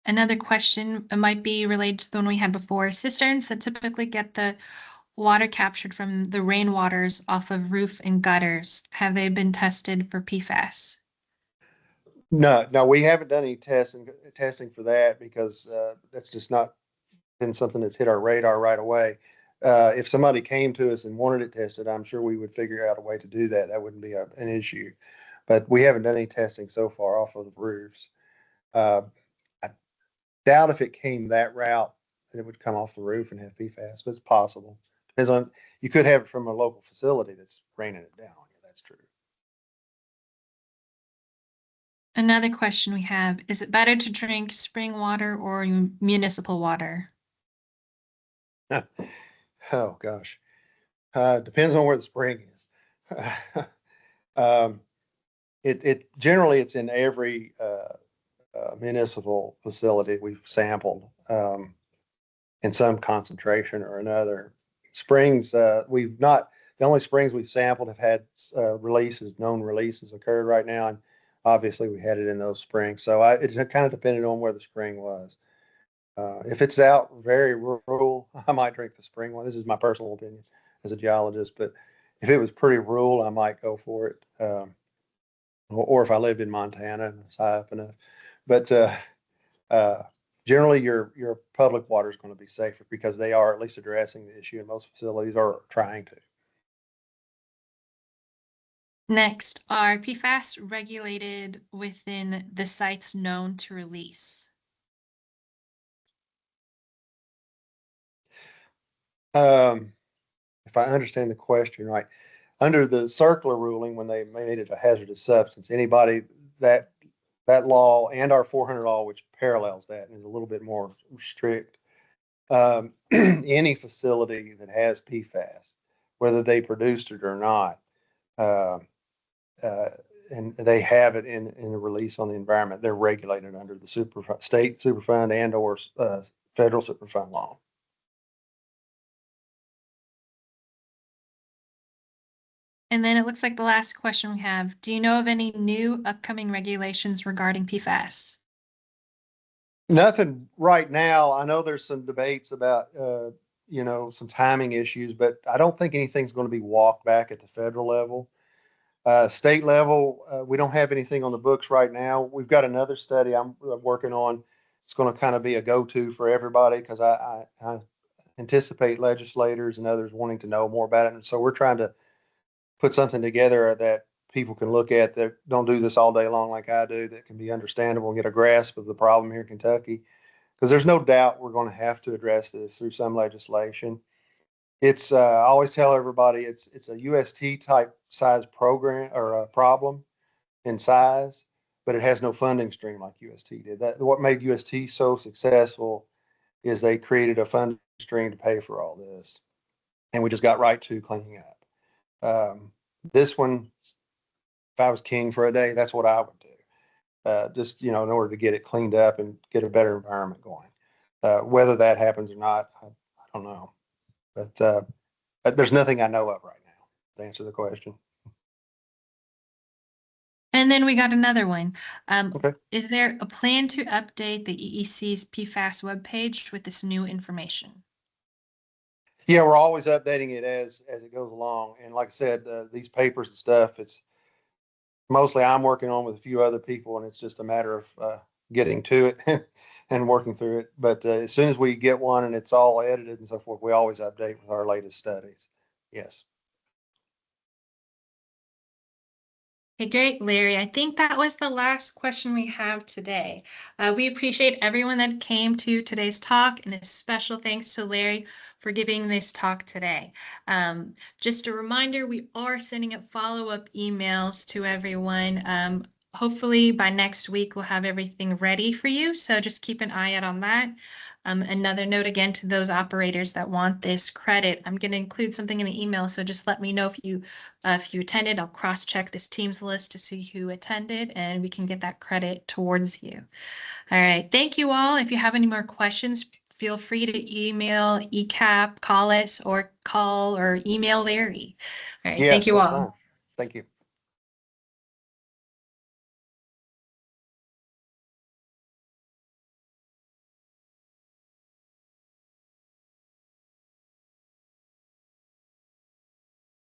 Another question might be related to the one we had before. Cisterns that typically get the water captured from the rainwaters off of roof and gutters, have they been tested for PFAS? No, we haven't done any testing for that because that's just not been something that's hit our radar right away. If somebody came to us and wanted it tested, I'm sure we would figure out a way to do that. That wouldn't be an issue. But we haven't done any testing so far off of the roofs. Uh, I doubt if it came that route that it would come off the roof and have PFAS, but it's possible. Depends on, you could have it from a local facility that's raining it down. Yeah, that's true. Another question we have, is it better to drink spring water or municipal water? Oh gosh. Depends on where the spring is. um, it generally it's in every municipal facility we've sampled in some concentration or another. Springs we've not the only springs we've sampled have had known releases occurred right now, and obviously we had it in those springs. So it kind of depended on where the spring was. If it's out very rural, I might drink the spring one. This is my personal opinion as a geologist, but if it was pretty rural, I might go for it. Or if I lived in Montana and it's high up enough. But uh, generally, your public water is going to be safer because they are at least addressing the issue, and most facilities are trying to. Next, are PFAS regulated within the sites known to release? If I understand the question right, under the circular ruling, when they made it a hazardous substance, anybody that that law and our 400 law, which parallels that and is a little bit more strict, any facility that has PFAS, whether they produced it or not, uh, uh, and they have it in a release on the environment, they're regulated under the state Superfund and or federal Superfund law. And then it looks like the last question we have, do you know of any new upcoming regulations regarding PFAS? Nothing right now. I know there's some debates about some timing issues, but I don't think anything's going to be walked back at the federal level. State level, we don't have anything on the books right now. We've got another study I'm working on. It's going to kind of be a go-to for everybody because I anticipate legislators and others wanting to know more about it. And so we're trying to put something together that people can look at that don't do this all day long like I do, that can be understandable and get a grasp of the problem here in Kentucky. Because there's no doubt we're going to have to address this through some legislation. I always tell everybody it's a UST type size program or a problem in size, but it has no funding stream like UST did. That what made UST so successful is they created a funding stream to pay for all this, and we just got right to cleaning up. This one, if I was king for a day, that's what I would do. just, in order to get it cleaned up and get a better environment going. Whether that happens or not, I don't know. But there's nothing I know of right now to answer the question. And then we got another one. Okay. Is there a plan to update the EEC's PFAS webpage with this new information? Yeah, we're always updating it as it goes along. And like I said, these papers and stuff, it's mostly I'm working on with a few other people, and it's just a matter of getting to it and working through it. But as soon as we get one and it's all edited and so forth, we always update with our latest studies. Yes. Okay, great, Larry. I think that was the last question we have today. We appreciate everyone that came to today's talk, and a special thanks to Larry for giving this talk today. Just a reminder, we are sending out follow-up emails to everyone. Hopefully by next week, we'll have everything ready for you, so just keep an eye out on that. Another note again to those operators that want this credit, I'm going to include something in the email, so just let me know if you attended. I'll cross-check this Teams list to see who attended, and we can get that credit towards you. All right, thank you all. If you have any more questions, feel free to email ECAP, call us, or call or email Larry. All right, Yes, thank you that's all. fine. Thank you.